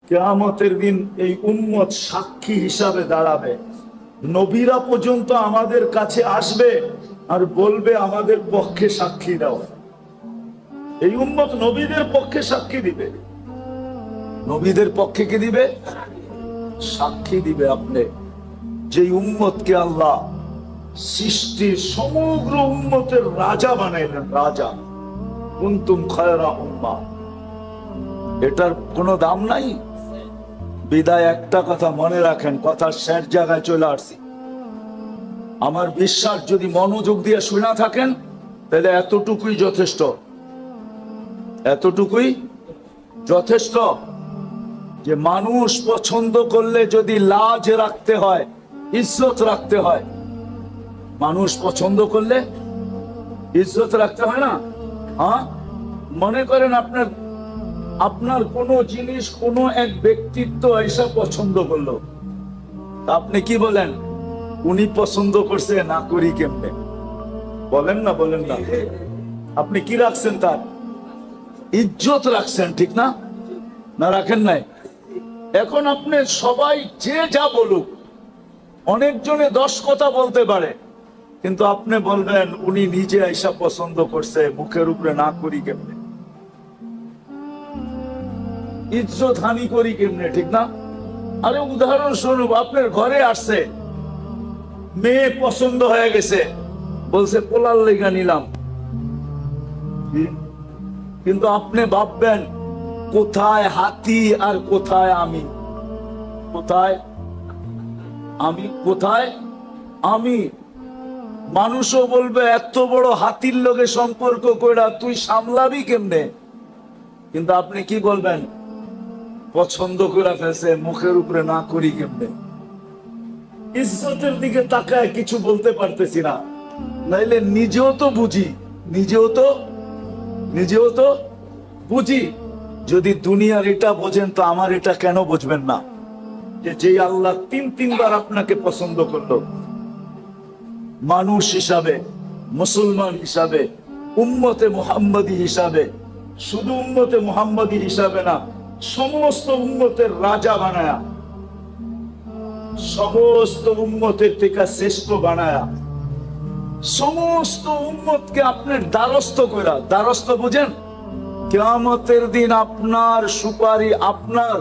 কিয়ামতের দিন এই উম্মত সাক্ষী হিসাবে দাঁড়াবে। নবীরা পর্যন্ত আমাদের কাছে আসবে আর বলবে আমাদের পক্ষে সাক্ষী দাও। এই উম্মত নবীদের পক্ষে সাক্ষী দিবে। নবীদের পক্ষে কি দিবে? সাক্ষী দিবে। আপনি যে উম্মতকে আল্লাহ সৃষ্টির সমগ্র উম্মতের রাজা বানাইলেন, রাজা, কুনতুম খায়রা উম্মাহ, এটার কোনো দাম নাই। বিদায় একটা কথা মনে রাখেন, কথা শেষ জায়গায় চলে আসছি। আমার বিশ্বাস যদি মনোযোগ দিয়ে শুনে থাকেন তাহলে এতটুকুই যথেষ্ট, এতটুকুই যথেষ্ট যে মানুষ পছন্দ করলে যদি লাজ রাখতে হয়, ইজ্জত রাখতে হয়, মানুষ পছন্দ করলে ইজ্জত রাখতে হয় না? হ্যাঁ, মনে করেন আপনার আপনার কোন জিনিস কোন এক ব্যক্তিত্ব এসে পছন্দ করলো, আপনি কি বলেন? উনি পছন্দ করছে, না করি কেমনে? বলেন না, বলেন না? আপনি কি রাখছেন? তার ইজ্জত রাখছেন, ঠিক না? না রাখেন নাই? এখন আপনি সবাই যে যা বলুক, অনেকজনে 10 কথা বলতে পারে, কিন্তু আপনি বলবেন উনি নিজে আইসা পছন্দ করছে, মুখের উপরে না করি কেমনে? ইজ্জত হানি করি কেমনে, ঠিক না? আরে উদাহরণস্বরূপ আপনার ঘরে আসছে, মেয়ে পছন্দ হয়ে গেছে, বলছে পোলার লেগা নিলাম, কিন্তু আপনি ভাববেন কোথায় হাতি আর কোথায় আমি? কোথায় আমি, কোথায় আমি? মানুষও বলবে এত বড় হাতির লগে সম্পর্ক কইরা তুই সামলাবি কেমনে? কিন্তু আপনি কি বলবেন? পছন্দ করে ফেলছে, মুখের উপরে না করি কেমনে? ইজ্জতের দিকে তাকায় কিছু বলতে পারতেছি না, নাইলে নিজেও তো বুঝি, নিজেও তো বুঝি। যদি দুনিয়ার এটা বোঝেন তো আমার এটা কেন বুঝবেন না? যে আল্লাহ 3বার আপনাকে পছন্দ করলো, মানুষ হিসাবে, মুসলমান হিসাবে, উম্মতে মুহাম্মাদি হিসাবে, শুধু উম্মতে মুহাম্মাদি হিসাবে না, সমস্ত উম্মতের রাজা বানায়া, সমস্ত উম্মতের থেকে শ্রেষ্ঠ বানায়া, সমস্ত উম্মতকে আপনার দ্বারস্থ করা। দ্বারস্থ বুঝেন? কিয়ামতের দিন আপনার সুপারি, আপনার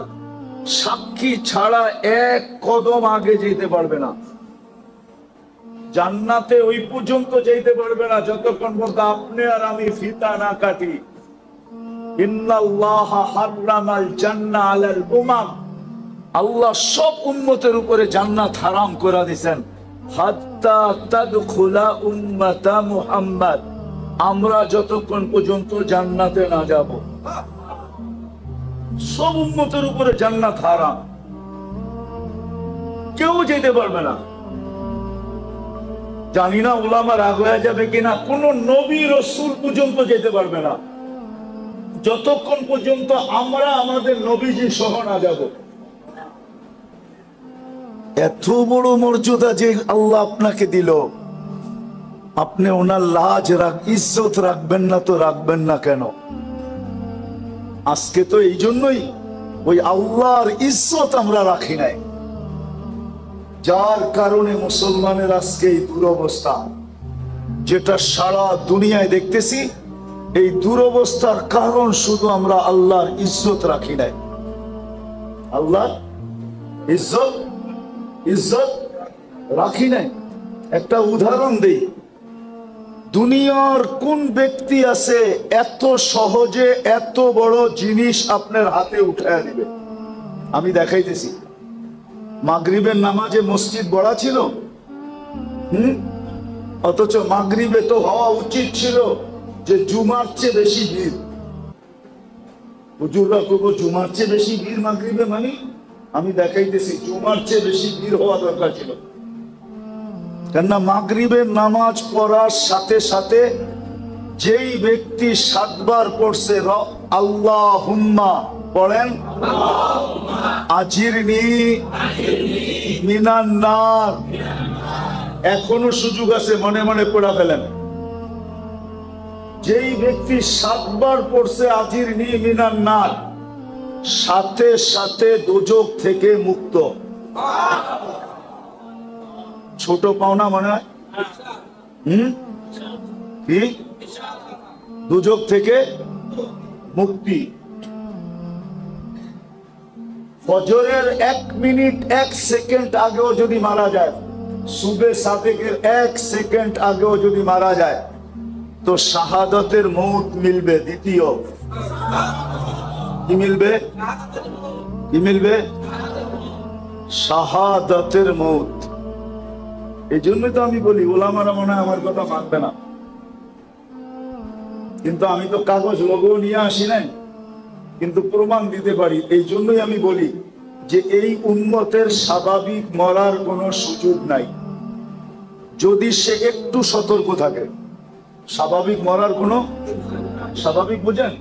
সাক্ষী ছাড়া 1 কদম আগে যেতে পারবে না। জান্নাতে ওই পর্যন্ত যেতে পারবে না যতক্ষণ পর্যন্ত আপনি আর আমি ফিতা না কাটি। ইন্নাল্লাহা হারামাল জান্নাহ আলাল উমাম, আল্লাহ সব উম্মতের উপরে জান্নাত হারাম করে দিয়েছেন। হাত্তা তাদখুলা উম্মাতা মুহাম্মদ, আমরা যতক্ষণ পর্যন্ত জান্নাতে না যাব, সব উম্মতের উপরে জান্নাত হারাম, কেউ যেতে পারবে না। জানি না উলামা রাগ হয়ে যাবে কিনা, কোন নবী রাসূল পর্যন্ত যেতে পারবে না যতক্ষণ পর্যন্ত আমরা আমাদের নবীজি সহ না যাব। এত বড় মর্যাদা যে আল্লাহ আপনাকে দিল, আপনি ওনার লাজ ইজ্জত রাখবেন না তো রাখবেন না কেন? আজকে তো এই জন্যই ওই আল্লাহর ইজ্জত আমরা রাখি নাই, যার কারণে মুসলমানের আজকে এই দুরবস্থা, যেটা সারা দুনিয়ায় দেখতেছি। এই দুরবস্থার কারণ শুধু আমরা আল্লাহর ইজ্জত রাখি নাই। আল্লাহর ইজ্জত রাখি নাই। একটা উদাহরণ দেই, দুনিয়ার কোন ব্যক্তি আছে এত সহজে এত বড় জিনিস আপনার হাতে উঠায় দিবে? আমি দেখাইতেছি। মাগরিবের নামাজে মসজিদ বড়া ছিল, অথচ মাগরিবে তো হওয়া উচিত ছিল যে জুমার চেয়ে বেশি ভিড়। হুজুররা করবো জুমার চেয়ে বেশি ভিড় মাগরিবে, মানে আমি দেখাইতেছি জুমার চেয়ে বেশি ভিড় হওয়া দরকার ছিল। কেননা মাগরিবের নামাজ পড়ার সাথে সাথে যেই ব্যক্তি 7 বার পড়ছে আল্লাহুম্মা, পড়েন আজিরনি মিনান নার, এখনো সুযোগ আছে, মনে মনে পড়া ফেলেন। যেই ব্যক্তি 7 বার পড়ছে আজিরনি মিনান নার, সাথে সাথে দোজখ থেকে মুক্ত। ছোট পাওনা মনে হয় কি? দোজখ থেকে মুক্তি। ফজরের 1 মিনিট 1 সেকেন্ড আগেও যদি মারা যায়, সুবে সাদেকের 1 সেকেন্ড আগেও যদি মারা যায়, তো শাহাদাতের মৌত মিলবে। দ্বিতীয় কি মিলবে? কি মিলবে? শাহাদাতের মৌত। এই জন্যই তো আমি বলি ওলামারা মনে হয় আমার কথা মানবে না, কিন্তু আমি তো কাগজ লোগো নিয়ে আসি নাই, কিন্তু প্রমাণ দিতে পারি। এই জন্যই আমি বলি যে এই উম্মতের স্বাভাবিক মরার কোনো সুযোগ নাই, যদি সে একটু সতর্ক থাকে। স্বাভাবিক মরার কোনো, স্বাভাবিক বুঝেন,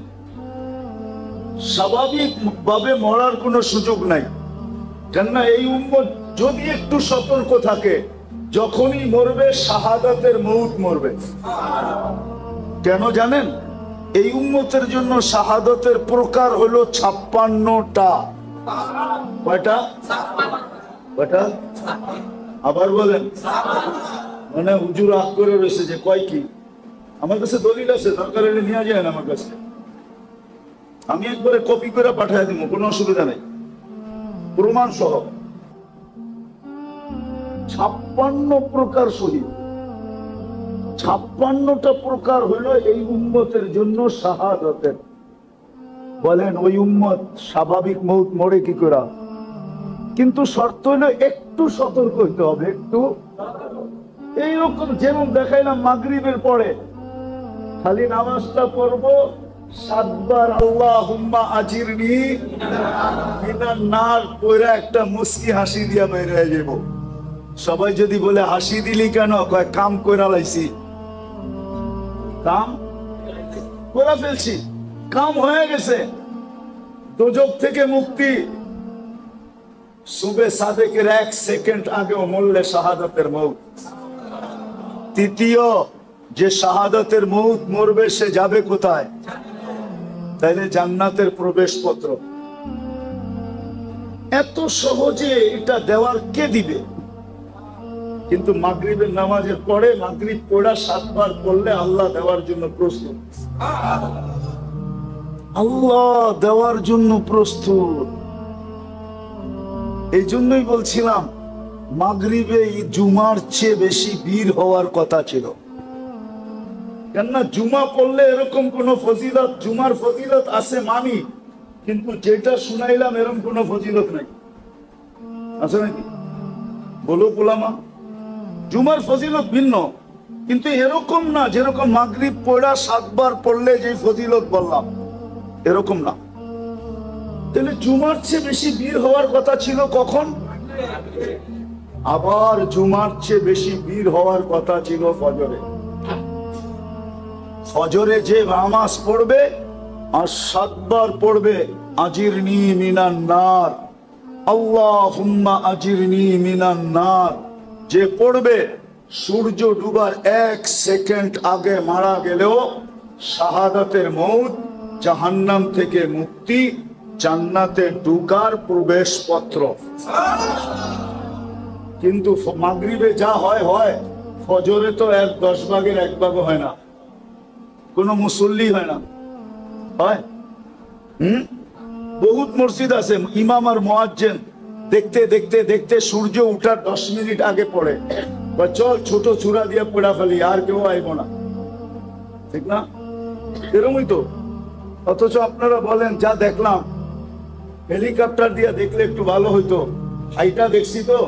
স্বাভাবিক ভাবে মরার কোনো সুযোগ নাই। কেননা এই উম্মত যদি একটু সতর্ক থাকে, যখনই মরবে শাহাদাতের মৌত মরবে। কেন জানেন? এই উম্মতের জন্য শাহাদাতের প্রকার হলো 56টা। কয়টা? কয়টা? আবার বলেন। মানে হুজুর রাগ করে রয়েছে যে কয় কি? আমার কাছে দলিল আছে, দরকার হলে নিয়ে যায় আমার কাছে, আমি একবারে কপি করে পাঠিয়ে দিব, কোনো অসুবিধা নেই, প্রমাণ সহ। 56 প্রকার শহীদ, 56টা প্রকার হলো এই উম্মতের জন্য শাহাদাতের। বলেন ওই উম্মত স্বাভাবিক মৌত মরে কি করে? কিন্তু শর্ত হলো একটু সতর্ক হইতে হবে, একটু। এইরকম যেমন দেখাইলাম মাগরিবের পরে খালি নামাজটা পড়বো 7 বার আল্লাহুম্মা আজিরনি মিনান নার কইরা একটা মুস্কি হাসি দিয়া বের হয়ে যাব। সবাই যদি বলে হাসি দিলি কেন? কয় কাম কইরা লাইছি, কাম কইরা ফেলছি, কাম হয়ে গেছে। দোজখ থেকে মুক্তি সুবে সাদেকের 1 সেকেন্ড আগেও মরলে শাহাদাতের মৌত। তৃতীয়, যে শাহাদাতের মৌত মরবে সে যাবে কোথায়? তাইলে জান্নাতের প্রবেশপত্র। এত সহজে এটা দেওয়ার কে দিবে? কিন্তু মাগরিবের নামাজের পরে, মাগরিব পড়া 7 বার পড়লে আল্লাহ দেওয়ার জন্য প্রস্তুত। আল্লাহ দেওয়ার জন্য প্রস্তুত। এই জন্যই বলছিলাম মাগরিবে জুমার চেয়ে বেশি ভিড় হওয়ার কথা ছিল। কেননা জুমা পড়লে এরকম কোন ফজিলত, জুমার ফজিলত আছে মানি, কিন্তু যেটা শুনাইলাম এরকম কোন ফজিলত নাই, আছে নাকি? বলো গোলামা, জুমার ফজিলত ভিন্ন, কিন্তু এরকম না যেরকম মাগরিব পড়া 7 বার পড়লে যে ফজিলত বললাম, এরকম না। তাহলে জুমার চেয়ে বেশি ভিড় হওয়ার কথা ছিল কখন? আবার জুমার চেয়ে বেশি ভিড় হওয়ার কথা ছিল ফজরে। ফজরে যে নামাজ পড়বে আর 7 বার পড়বে আজিরনি মিনান নার, আল্লাহুম্মা আজিরনি মিনান নার, যে পড়বে সূর্য ডুবার 1 সেকেন্ড আগে মারা গেলেও শাহাদাতের মৌত, জাহান্নাম থেকে মুক্তি, জান্নাতে ঢোকার প্রবেশপত্র। কিন্তু মাগরিবে যা হয় হয়, ফজরে তো 10 ভাগের 1 ভাগও হয় না, কোন মুসল্লি হয় না। হয় বহুত মসজিদ আছে ইমাম আর মুয়াজ্জিন দেখতে দেখতে দেখতে সূর্য উঠার 10 মিনিট আগে পড়ে, বা চল ছোট চূড়া দিয়ে পড়া ফেলি, আর কেউ আইব না, ঠিক না? এরকমই তো। অথচ আপনারা বলেন যা দেখলাম, হেলিকপ্টার দিয়ে দেখলে একটু ভালো হইতো, হাইটা দেখছি তো,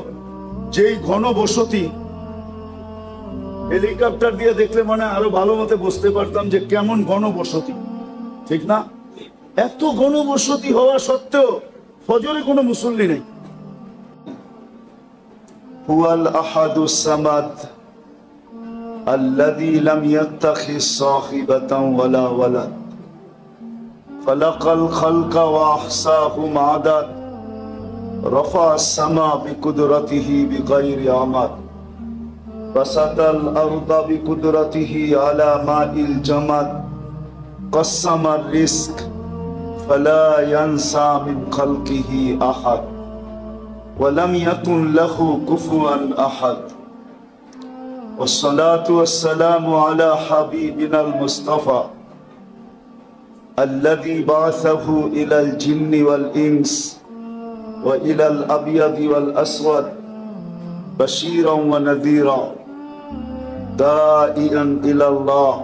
যেই ঘন বসতি, হেলিকপ্টার দিয়ে দেখলে মানে আরো ভালো মতো বুঝতে পারতাম যে কেমন ঘন বসতি, ঠিক না? এত ঘন বসতি হওয়া সত্ত্বেও ফজরে কোনো মুসল্লি নেই। হুয়াল আহাদুস সামাদ আল্লাযী লাম ইয়াত্তাখিজ সাহিবাতান ওয়ালা ওয়ালাদ ফালাকাল খালকা ওয়া আহসাহুম আদাদ রাফা'আস সামা বিকুদরাতিহি বিগাইরি আমাদ বাসাতাল আরদা বিকুদরাতিহি আলা মাইল জামাদ কাসসামার রিজক فلا ينسى من خلقه أحد ولم يكن له كفوا أحد والصلاة والسلام على حبيبنا المصطفى الذي بعثه إلى الجن والإنس وإلى الأبيض والأسود بشيرا ونذيرا داعيا إلى الله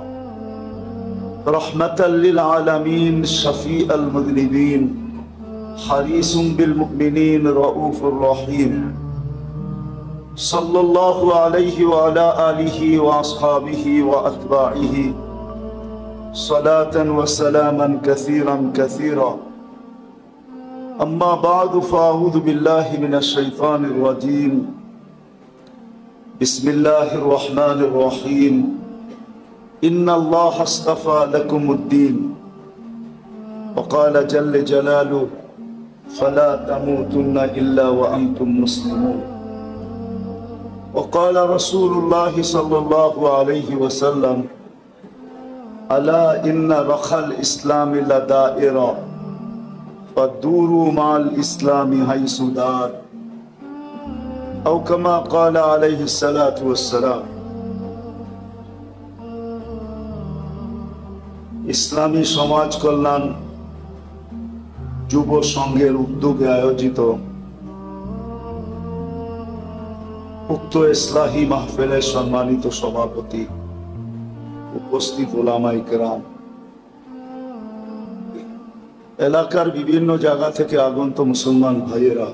رحمة للعالمين شفيع المذنبين حريص بالمؤمنين رؤوف رحيم صلى الله عليه وعلى آله وأصحابه وأتباعه صلاة وسلاما كثيرا كثيرا أما بعد فأعوذ بالله من الشيطان الرجيم بسم الله الرحمن الرحيم إن الله اصطفى لكم الدين وقال جل جلاله فلا تموتن إلا وأنتم مسلمون وقال رسول الله صلى الله عليه وسلم ألا إن رخى الإسلام لدائرة فدوروا مع الإسلام حيث دار أو كما قال عليه الصلاة والسلام ইসলামী সমাজ কল্যাণ যুব সংঘের উদ্যোগে আয়োজিত উক্ত ইসলাহী মাহফিলের সম্মানিত সভাপতি, উপস্থিত উলামায়ে কেরাম, এলাকার বিভিন্ন জায়গা থেকে আগত মুসলমান ভাইয়েরা,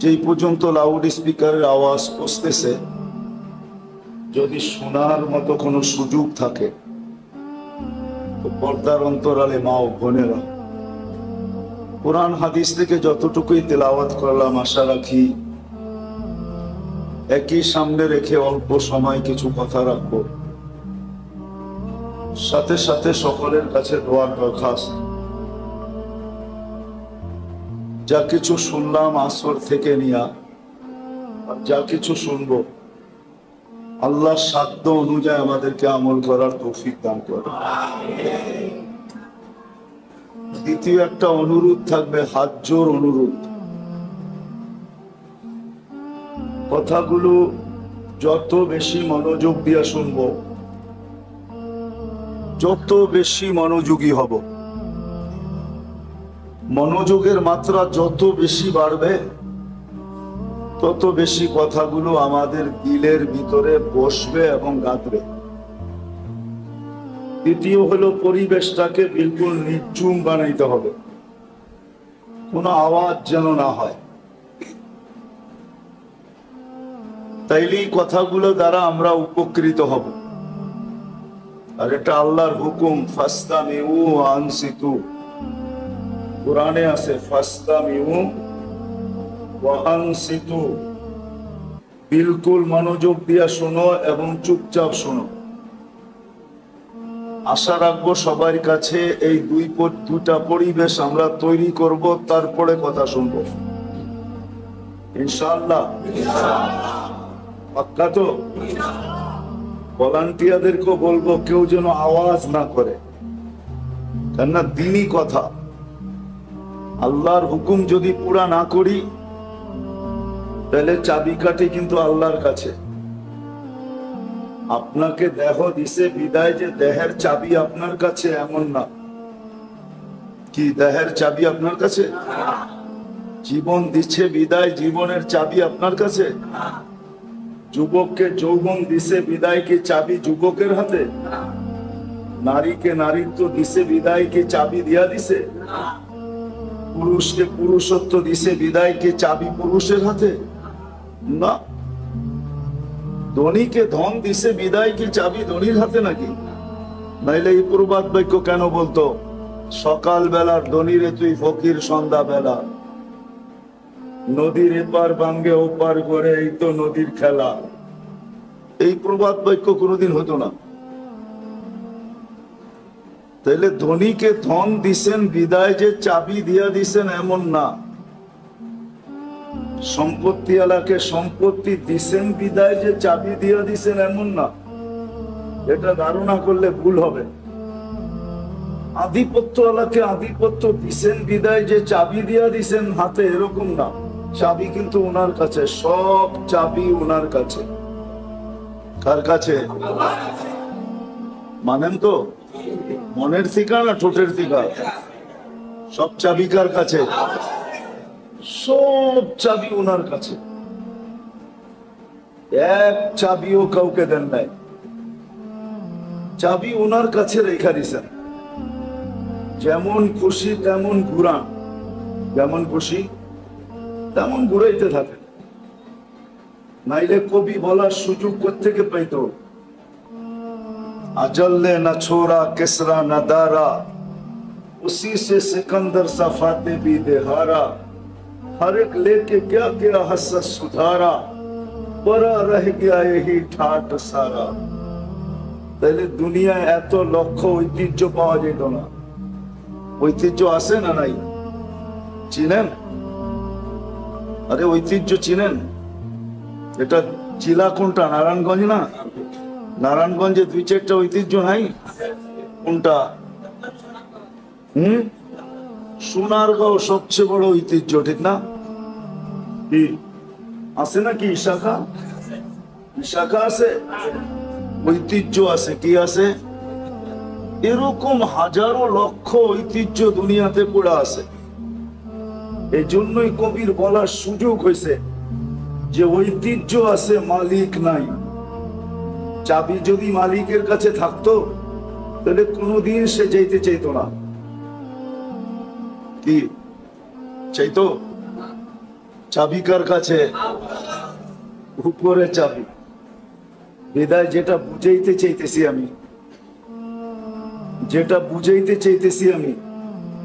যেই পর্যন্ত লাউড স্পিকারের আওয়াজ পৌঁছতেছে, যদি শোনার মতো কোনো সুযোগ থাকে তো পর্দার অন্তরালে মা ও বোনেরা, কোরআন হাদিস থেকে যতটুকুই তেলাওয়াত করলাম আশা রাখি একই সামনে রেখে অল্প সময় কিছু কথা রাখবো। সাথে সাথে সকলের কাছে দোয়ার দরখাস্ত, যা কিছু শুনলাম আসর থেকে নিয়া আর যা কিছু শুনবো আল্লাহর সাধ্য অনুযায়ী আমাদেরকে আমল করার তৌফিক দান করে। দ্বিতীয় একটা অনুরোধ থাকবে, হাত জোর অনুরোধ, কথাগুলো যত বেশি মনোযোগ দিয়ে শুনবো যত বেশি মনোযোগী হব, মনোযোগের মাত্রা যত বেশি বাড়বে তত বেশি কথাগুলো আমাদের দিলের ভিতরে বসবে এবং গাঁথবে। দ্বিতীয় হলো পরিবেশটাকে বিলকুল নির্জুম বানাইতে হবে, কোনো আওয়াজ যেন না হয়। তাইলেই কথাগুলো দ্বারা আমরা উপকৃত হব। আর এটা আল্লাহর হুকুম, ফাস্তামিউ ওয়া আনসিতু, কোরআনে আছে ফাস্তামিউ ওয়া আনসিতু, বিলকুল মনোযোগ দিয়া শোনো এবং চুপচাপ শোনো। আশা রাখবো সবার কাছে এই দুটা পরিবেশ আমরা তৈরি করব, তারপরে কথা শুনবো ইনশাআল্লাহ। পাক্কা তো? ভলান্টিয়ারদেরকেও বলবো কেউ যেন আওয়াজ না করে, কেননা দিনই কথা, আল্লাহর হুকুম যদি পুরা না করি তাহলে চাবিকাঠি কিন্তু আল্লাহর কাছে। আপনাকে দেহ দিছে বিদায় যে দেহের চাবি আপনার কাছে এমন না। কি দেহের চাবি আপনার কাছে? জীবন দিচ্ছে বিদায় জীবনের চাবি আপনার কাছে? যুবককে যৌবন দিছে বিদায় কি চাবি যুবকের হাতে? নারীকে নারীত্ব দিছে বিদায় কি চাবি দিয়া দিছে? পুরুষকে পুরুষত্ব দিছে বিদায় কি চাবি পুরুষের হাতে? না। ধনীকে ধন দিছে বিদায় কি চাবি ধনীর হাতে নাকি? নাইলে এই প্রবাদ বাক্য কেন বলতো, সকাল বেলার ধনীরে তুই ফকির সন্ধ্যা বেলা, নদীর এপার ভাঙ্গে ওপার করে এই তো নদীর খেলা। এই প্রবাদ বাক্য কোনোদিন হতো না। তাইলে ধনীকে ধন দিছেন বিদায় যে চাবি দিয়া দিছেন এমন না। সম্পত্তি আলাকে সম্পত্তি দিছেন বিদায় যে চাবি দিয়া দিছেন এমন না। এটা ধারণা করলে ভুল হবে। আধিপত্যওয়ালাকে আধিপত্য দিছেন বিদায় যে চাবি দিয়া দিছেন হাতে, এরকম না। চাবি কিন্তু ওনার কাছে, সব চাবি ওনার কাছে। কার কাছে? মানেন তো? মনের থিকা না ঠোঁটের থিকা? সব চাবি কার কাছে? সব চাবি ওনার কাছে। এক চাবিও কাউকে দেন নাই, চাবি ওনার কাছে রেখা দিছেন। যেমন খুশি তেমন ঘুরান, যেমন খুশি তেমন ঘুরাইতে থাকেন। নাইলে কবি বলার সুযোগ কোত্থেকে পাইত? अजल्ले न छोड़ा किसरा न दारा, उसी से सिकंदर सा फाते भी देहारा, हर एक लेके क्या क्या हसस सुधारा, बड़ा रह गया यही ठाट सारा। তাহলে দুনিয়ায় এত লক্ষ ঐতিহ্য পাওয়া যেত না। ঐতিহ্য আছে না নাই? চিনেন? আরে ঐতিহ্য চিনেন? এটা জেলা কোনটা? নারায়ণগঞ্জ না? নারায়ণগঞ্জে 2-4টা ঐতিহ্য নাই? কোনটা? সোনারগাঁও সবচেয়ে বড় ঐতিহ্য, ঠিক না? কি আছে নাকি? শাখা শাখা আছে, ঐতিহ্য আছে। কি আছে? এরকম হাজারো লক্ষ ঐতিহ্য দুনিয়াতে পড়ে আছে। এই জন্যই কবির বলার সুযোগ হয়েছে যে ঐতিহ্য আছে, মালিক নাই। চাবি যদি মালিকের কাছে থাকতো তাহলে কোনোদিন সে যেতে চাইতো না। কি চাইতো? চাবি কার কাছে? উপরে চাবি। বিদায় যেটা বুঝাইতে চাইতেছি আমি, যেটা বুঝাইতে চাইতেছি আমি,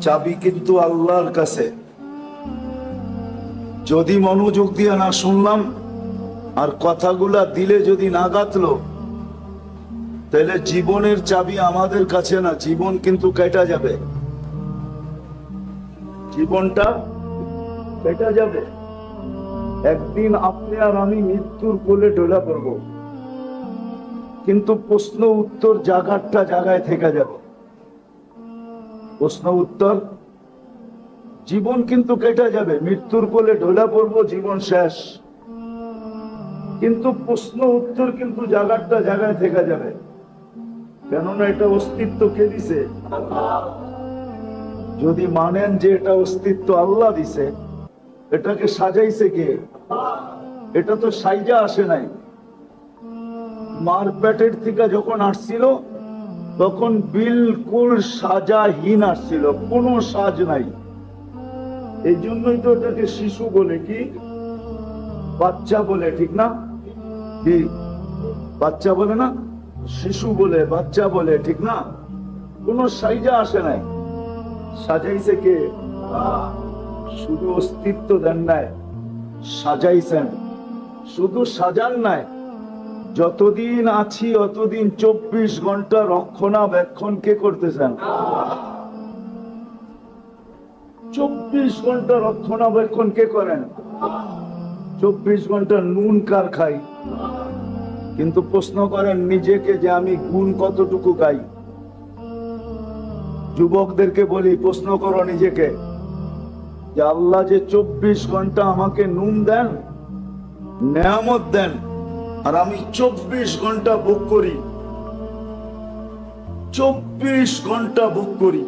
চাবি কিন্তু আল্লাহর কাছে। যদি মনোযোগ দিয়ে না শুনলাম আর কথাগুলা দিলে যদি না গাতলো, তাহলে জীবনের চাবি আমাদের কাছে না, জীবন কিন্তু কেটে যাবে। জীবনটা কেটে যাবে। একদিন আপনি আর আমি মৃত্যুর কোলে ঢোলা পড়ব, কিন্তু প্রশ্ন উত্তর জায়গাটা জায়গায় থেকে যাবে। প্রশ্ন উত্তর, জীবন কিন্তু কেটে যাবে। মৃত্যুর কোলে ঢোলা পড়ব, জীবন শেষ, কিন্তু প্রশ্ন উত্তর কিন্তু জায়গাটা জায়গায় থেকে যাবে। কেননা এটা অস্তিত্ব কে দিছে? যদি মানেন যে এটা অস্তিত্ব আল্লাহ দিছে, এটাকে সাজাইছে কে? এটা তো সাইজা আসে নাই। মার পেটের থেকে যখন আসছিল তখন বিলকুল সাজাহীন আসছিল, কোনো সাজ নাই। এই জন্যই তো এটাকে শিশু বলে, কি বাচ্চা বলে, ঠিক না? কি বাচ্চা বলে না? শিশু বলে, বাচ্চা বলে, ঠিক না? কোনো সাইজা আসে নাই। সাজাইছে কে? শুধু অস্তিত্ব দেন নাই, সাজাইছেন। শুধু সাজান নাই, যতদিন আছি অতদিন 24 ঘন্টা রক্ষণাবেক্ষণ কে করতেছেন? 24 ঘন্টা রক্ষণাবেক্ষণ কে করেন? 24 ঘন্টা নুন কার খাই? কিন্তু প্রশ্ন করেন নিজেকে যে আমি গুণ কতটুকু গাই? যুবকদেরকে বলি, প্রশ্ন করো নিজেকে যে আল্লাহ যে 24 ঘন্টা আমাকে নুন দেন, নেয়ামত দেন, আর আমি 24 ঘন্টা ভোগ করি। 24 ঘন্টা ভোগ করি।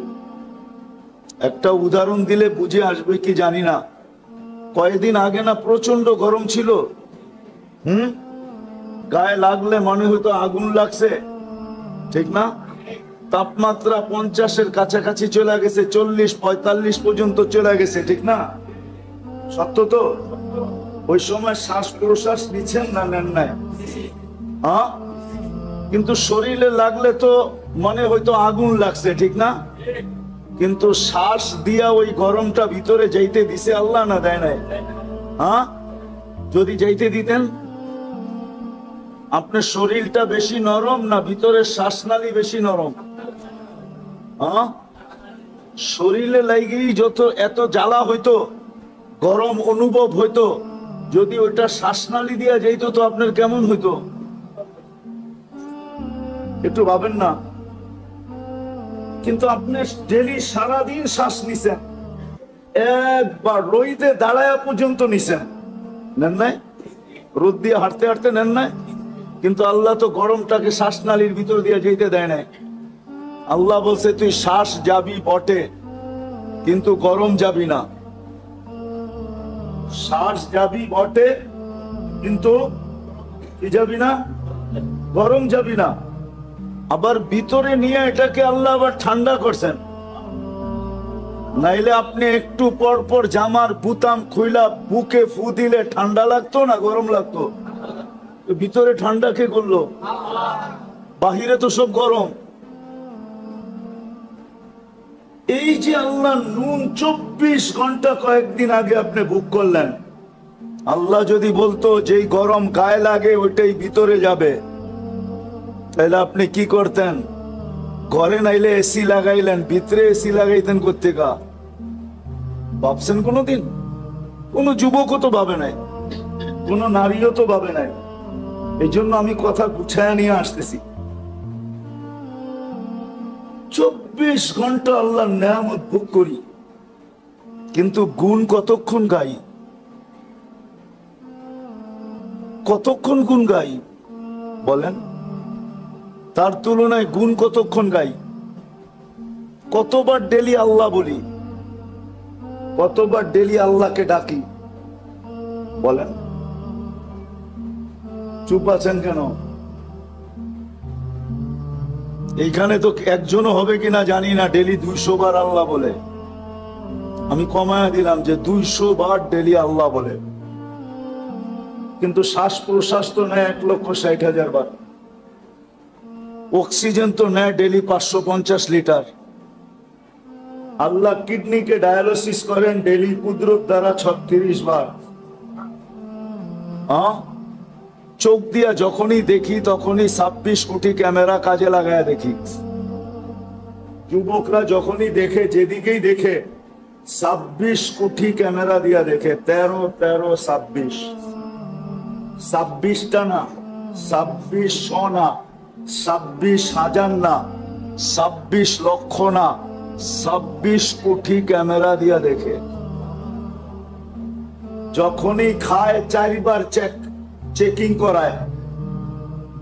একটা উদাহরণ দিলে বুঝে আসবে কি জানি না। কয়েকদিন আগে না প্রচন্ড গরম ছিল, গায়ে লাগলে মনে হতো আগুন লাগছে, ঠিক না? তাপমাত্রা 50-এর কাছাকাছি চলে গেছে, 40-45 পর্যন্ত চলে গেছে, ঠিক না? সত্য তো? ওই সময় শ্বাস প্রশ্বাস নিচ্ছেন না নেন নাই? হ্যাঁ, কিন্তু শরীরে লাগলে তো মনে হয়তো আগুন লাগছে, ঠিক না? কিন্তু শ্বাস দিয়া ওই গরমটা ভিতরে যাইতে দিছে আল্লাহ না দেয় নাই? হ্যাঁ, যদি যাইতে দিতেন, আপনার শরীরটা বেশি নরম না ভিতরের শ্বাসনালী বেশি নরম? হ্যাঁ, শরীরে লাগেই যত এত জ্বালা হইতো, গরম অনুভব হইতো, যদি ওইটা শ্বাসনালী দিয়া যাইতো তো আপনার কেমন হইতো? একটু ভাবেন না। কিন্তু আপনি ডেলি সারাদিন শ্বাস নিছেন, একবার রোদে দাঁড়ায় পর্যন্ত নিছেন, নেন নাই? রোদ দিয়ে হাঁটতে হাঁটতে নেন নাই? কিন্তু আল্লাহ তো গরমটাকে শ্বাসনালীর ভিতর দিয়ে যেতে দেয় নাই। আল্লাহ বলছে তুই শ্বাস যাবি বটে, কিন্তু গরম যাবি না। শ্বাস যাবি বটে, কিন্তু কি যাবি না? গরম যাবি না। আবার ভিতরে নিয়ে এটাকে আল্লাহ আবার ঠান্ডা করছেন। নাইলে আপনি একটু পর পর জামার বুতাম খুইলা বুকে ফু দিলে ঠান্ডা লাগতো না গরম লাগতো? ভিতরে ঠান্ডা কে করলো? বাহিরে তো সব গরম। এই যে আল্লাহ নুন 24 ঘন্টা কয়েকদিন আগে আপনি বুক করলেন, আল্লাহ যদি বলতো যেই গরম গায়ে লাগে ওইটাই ভিতরে যাবে, তাহলে আপনি কি করতেন? ঘরে নাইলে এসি লাগাইলেন, ভিতরে এসি লাগাইতেন কোত্থেকা? ভাবছেন কোনদিন? কোন যুবকও তো ভাবে নাই, কোন নারীও তো ভাবে নাই। এই জন্য আমি কথা গুছায় নিয়ে আসতেছি। 24 ঘন্টা আল্লাহর নেয়ামত ভোগ করি, কিন্তু গুণ কতক্ষণ গাই? কতক্ষণ গুণ গাই বলেন? তার তুলনায় গুণ কতক্ষণ গাই? কতবার ডেলি আল্লাহ বলি, কতবার ডেলি আল্লাহকে ডাকি বলেন? চুপ আছেন কেন? এইখানে তো একজনও হবে কিনা জানি না ডেলি 200 বার আল্লাহ বলে। আমি কমায় দিলাম যে 200 বার ডেলি আল্লাহ বলে, কিন্তু শ্বাস প্রশ্বাস তো নেয় 1,60,000 বার। অক্সিজেন তো নেয় ডেলি 550 লিটার। আল্লাহ কিডনিকে ডায়ালিসিস করেন ডেলি কুদরত দ্বারা 36 বার। চোখ দিয়া যখনই দেখি তখনই 26 কোটি ক্যামেরা কাজে লাগায় দেখি। যুবকরা যখনই দেখে, যেদিকেই দেখে 26 কোটি ক্যামেরা দিয়া দেখে। 13 13 26, 26টা না, 2600 না, 26,000 না, 26 লক্ষ না, 26 কোটি ক্যামেরা দিয়া দেখে। যখনই খায় 4 বার চেকিং করায়,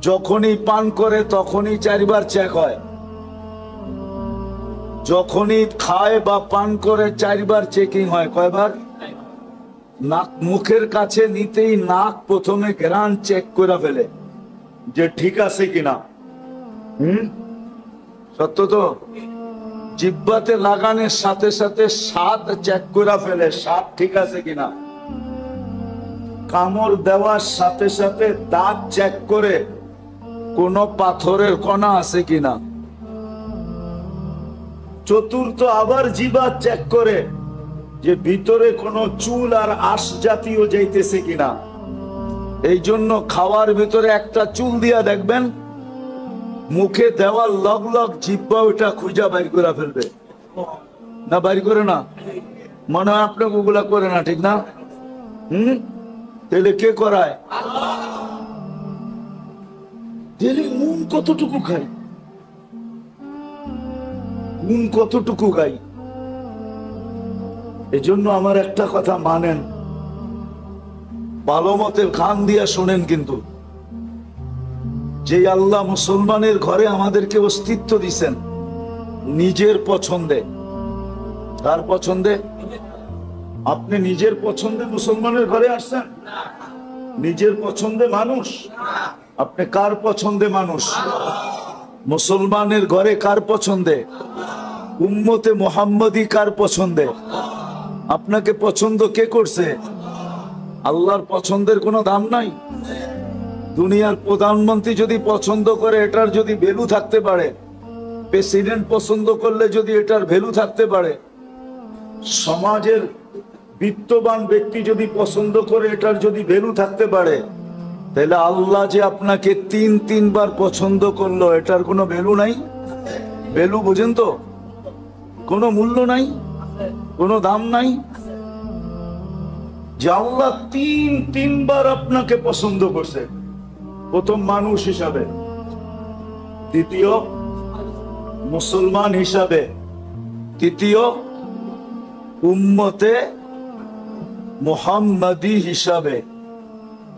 যখনই পান করে তখনই 4 বার চেক হয়। যখনই খায় বা পান করে 4 বার চেকিং হয়। কয়বার? নাক মুখের কাছে নিতেই নাক প্রথমে গ্রান চেক করে ফেলে যে ঠিক আছে কিনা। সত্য তো? জিহ্বাতে লাগানোর সাথে সাথে স্বাদ চেক করে ফেলে, স্বাদ ঠিক আছে কিনা। কামড় দেওয়ার সাথে সাথে দাঁত চেক করে কোন পাথরের কণা আছে কিনা। চতুর্থ আবার জিহ্বা চেক করে যে ভিতরে কোনো চুল আর আঁশ জাতীয় যাইতেছে কিনা। এই জন্য খাওয়ার ভিতরে একটা চুল দিয়া দেখবেন, মুখে দেওয়ার লগ লগ জিহ্বা ওইটা খুঁজা বাইর করে ফেলবে না? বাইর করে না? মনে হয় আপনি ওগুলা করে না, ঠিক না? তাহলে কে করায়? ডেলি নুন কতটুকু খাই, নুন কতটুকু খাই। এই জন্য আমার একটা কথা মানেন, ভালো মতের কান দিয়া শোনেন, কিন্তু যে আল্লাহ মুসলমানের ঘরে আমাদেরকে অস্তিত্ব দিছেন নিজের পছন্দে। তার পছন্দে? আপনি নিজের পছন্দে মুসলমানের ঘরে আসছেন? নিজের পছন্দে মানুষ? আপনি কার পছন্দে মানুষ? মুসলমানের ঘরে কার পছন্দে? উম্মতে মুহাম্মদী কার পছন্দে? আপনাকে পছন্দ কে করছে? আল্লাহর পছন্দের কোনো দাম নাই। দুনিয়ার প্রধানমন্ত্রী যদি পছন্দ করে এটার যদি ভ্যালু থাকতে পারে, প্রেসিডেন্ট পছন্দ করলে যদি এটার ভ্যালু থাকতে পারে, সমাজের বিত্তবান ব্যক্তি যদি পছন্দ করে এটার যদি ভ্যালু থাকতে পারে, তাহলে আল্লাহ যে আপনাকে 3 বার পছন্দ করলো এটার কোনো ভ্যালু নাই? ভ্যালু বুঝেন তো? কোনো মূল্য নাই, কোনো দাম নাই। যে আল্লাহ 3 বার আপনাকে পছন্দ করছে, প্রথম মানুষ হিসাবে, দ্বিতীয় মুসলমান হিসাবে, তৃতীয় উম্মতে মুহাম্মাদি হিসাবে।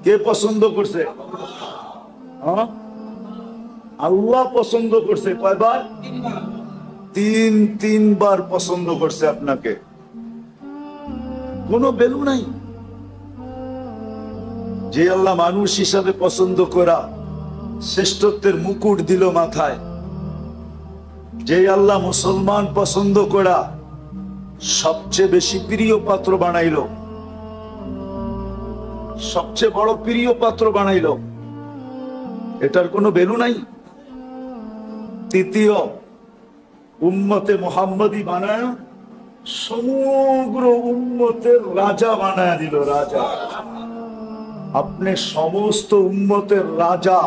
কে পছন্দ করছে? আল্লাহ পছন্দ করছে। কয়বার? তিনবার পছন্দ করছে আপনাকে। কোনো ভ্যালু নাই। যে আল্লাহ মানুষ হিসাবে পছন্দ করা শ্রেষ্ঠত্বের মুকুট দিল মাথায়, যে আল্লাহ মুসলমান পছন্দ করা সবচেয়ে বেশি প্রিয় পাত্র বানাইল, সবচেয়ে বড় প্রিয় পাত্র বানাইল, এটার কোনো ভ্যালু নাই। তৃতীয় উম্মতে মুহাম্মাদি বানায় সমগ্র উম্মতের রাজা বানায় দিল। রাজা, আপনি সমস্ত উম্মতের রাজা।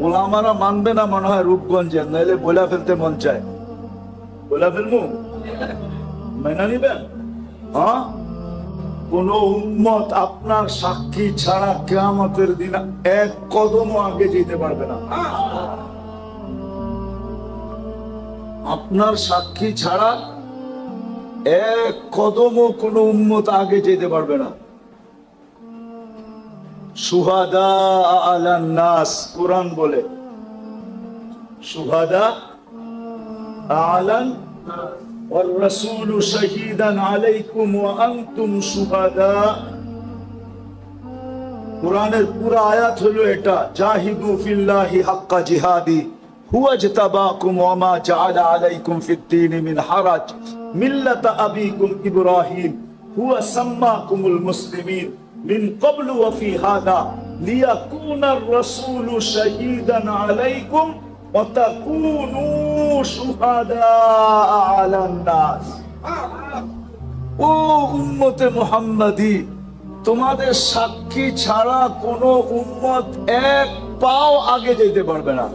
ওলামারা মানবে না মনে হয় রূপগঞ্জের, নাইলে বলে ফেলতে মন চায়। বলে ফেলবো, মেনে নিবেন? হ্যাঁ, কোন উম্মত আপনার সাক্ষী ছাড়া কিয়ামতের দিন এক কদমও আগে যেতে পারবে না। আপনার সাক্ষী ছাড়া এক কদমও কোন উম্মত আগে যেতে পারবে না। শুহাদা আলান নাস, কোরআন বলে শুহাদা আলান ওয়ার রাসূলু শাহীদান আলাইকুম ওয়া আনতুম শুহাদা। কোরআনের পুরো আয়াত হলো এটা, জাহিদু ফিল্লাহি হাক্কা জিহাদি হুয়া ইজতাবাকুম ওয়া মা জাআলা আলাইকুম ফিদ-দীন মিন হারাজ মিল্লাতা আবিকুম ইব্রাহিম হুয়া সাম্মাকুমুল মুসলিমিন মিন ক্বাবলু ওয়া ফি হাদা লিয়াকুনার রাসূলু শাহীদান আলাইকুম ওয়া তাকুনু শুহাদা আলান নাস। ও উম্মতে মুহাম্মাদি, তোমাদের সাক্ষী ছাড়া কোন উম্মত এক পাও আগে যেতে পারবে না।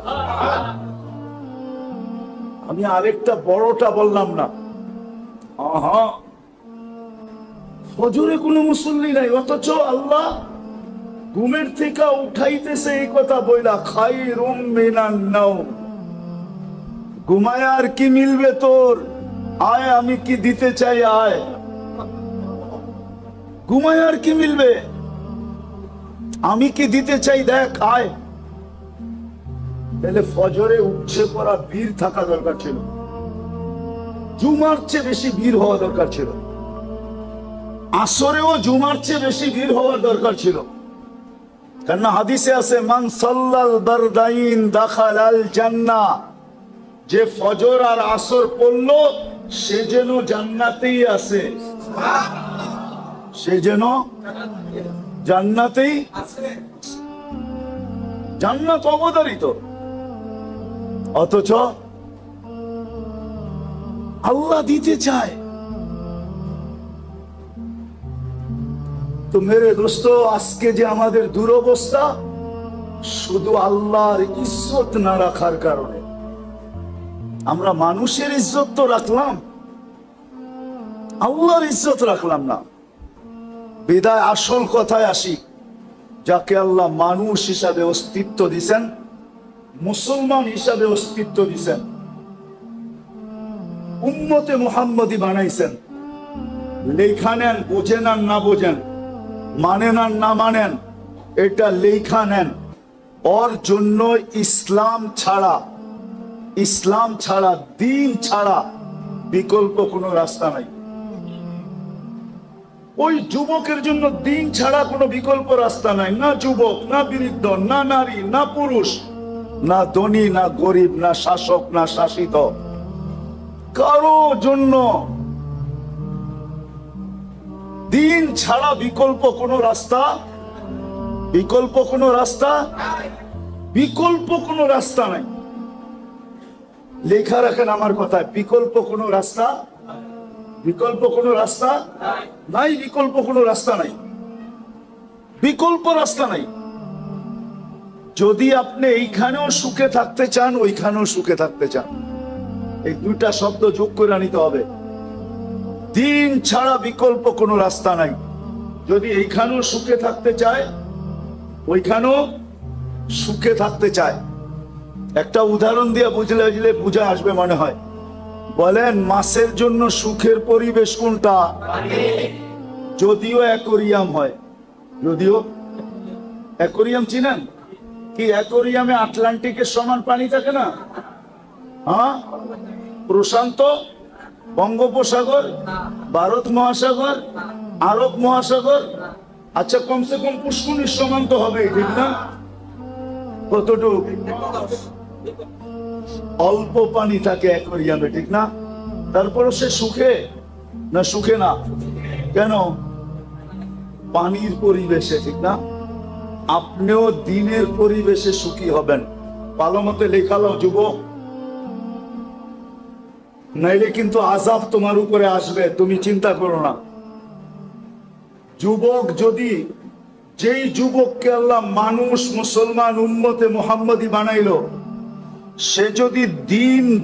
আমি আরেকটা বড়টা বললাম না। ফজরে কোনো মুসল্লি নাই, অথচ আল্লাহ ঘুমের থেকে উঠাইতেছে এই কথা বইলা, খায়রুম মিনান নাওম। ঘুমায় আর কি মিলবে তোর? আয়, আমি কি দিতে চাই, আয়। ঘুমায় আর কি মিলবে? আমি কি দিতে চাই, দেখ, আয়। তাহলে ফজরে উঠছে পড়া বীর থাকা দরকার ছিল, জুমার চেয়ে বেশি বীর হওয়া দরকার ছিল, আসরেও জুমার চেয়ে বেশি বীর হওয়ার দরকার ছিল। কেননা হাদিসে আছে, মান সাল্লাল বারদাইন দাখালাল জান্নাহ। যে ফজর আর আসর পড়লো সে যেন জান্নাতেই আছে, সে যেন জান্নাতেই আছে। জান্নাত অবধারিত, অথচ আল্লাহ দিতে চায়। তো মেরে দোস্ত, আজকে যে আমাদের দুরবস্থা, শুধু আল্লাহর ইজ্জত না রাখার কারণে। আমরা মানুষের ইজ্জত তো রাখলাম, আল্লাহর ইজ্জত রাখলাম না। বিদায় আসল কথায় আসি, যাকে আল্লাহ মানুষ হিসাবে অস্তিত্ব দিছেন, মুসলমান হিসাবে অস্তিত্ব দিছেন, উম্মতে মুহাম্মদি বানাইছেন, লেখা নেন, বোঝেন আর না বোঝেন, মানেন আর না মানেন, এটা লেখা নেন। ওর জন্য ইসলাম ছাড়া, ইসলাম ছাড়া, দিন ছাড়া বিকল্প কোনো রাস্তা নাই। ওই যুবকের জন্য দিন ছাড়া কোনো বিকল্প রাস্তা নাই। না যুবক, না বৃদ্ধ, না নারী, না পুরুষ, না ধনী, না গরিব, না শাসক, না শাসিত, কারো জন্য দিন ছাড়া বিকল্প কোনো রাস্তা, বিকল্প কোনো রাস্তা, বিকল্প কোনো রাস্তা নাই। লেখা রাখেন আমার কথায়, বিকল্প কোনো রাস্তা, বিকল্প কোনো রাস্তা নাই, বিকল্প কোনো রাস্তা নাই, বিকল্প রাস্তা নাই। যদি আপনি এইখানেও সুখে থাকতে চান, ওইখানেও সুখে থাকতে চান, এই দুইটা শব্দ যোগ করে নিতে হবে। দিন ছাড়া বিকল্প কোনো রাস্তা নাই। যদি এইখানেও সুখে থাকতে চায়, ওইখানেও সুখে থাকতে চায়। একটা উদাহরণ দিয়ে বুঝলে বুঝা আসবে মনে হয়। বলেন মাছের জন্য সুখের পরিবেশ কোনটা? যদিও অ্যাকোরিয়াম হয়, যদিও অ্যাকোরিয়াম চিনেন কি? অ্যাকোরিয়ামে আটলান্টিকের সমান পানি থাকে না? হ্যাঁ, প্রশান্ত, বঙ্গোপসাগর, ভারত মহাসাগর, আরব মহাসাগর, আচ্ছা কমসে কম পুষ্করিণীর সমান তো হবে, ঠিক না? কতটুকু? অল্প পানি থাকে অ্যাকোরিয়ামে, ঠিক না? তারপরও সে সুখে না? সুখে না কেন? পানির পরিবেশে, ঠিক না? আপনিও দিনের পরিবেশে সুখী হবেন। ভালো মতো লেখালো যুবক, নাইলে কিন্তু আযাব তোমার উপরে আসবে, তুমি চিন্তা করো না। যুবক যদি, যেই যুবককে আল্লাহ মানুষ মুসলমান উম্মতে মুহাম্মদী বানাইলো, সে যদি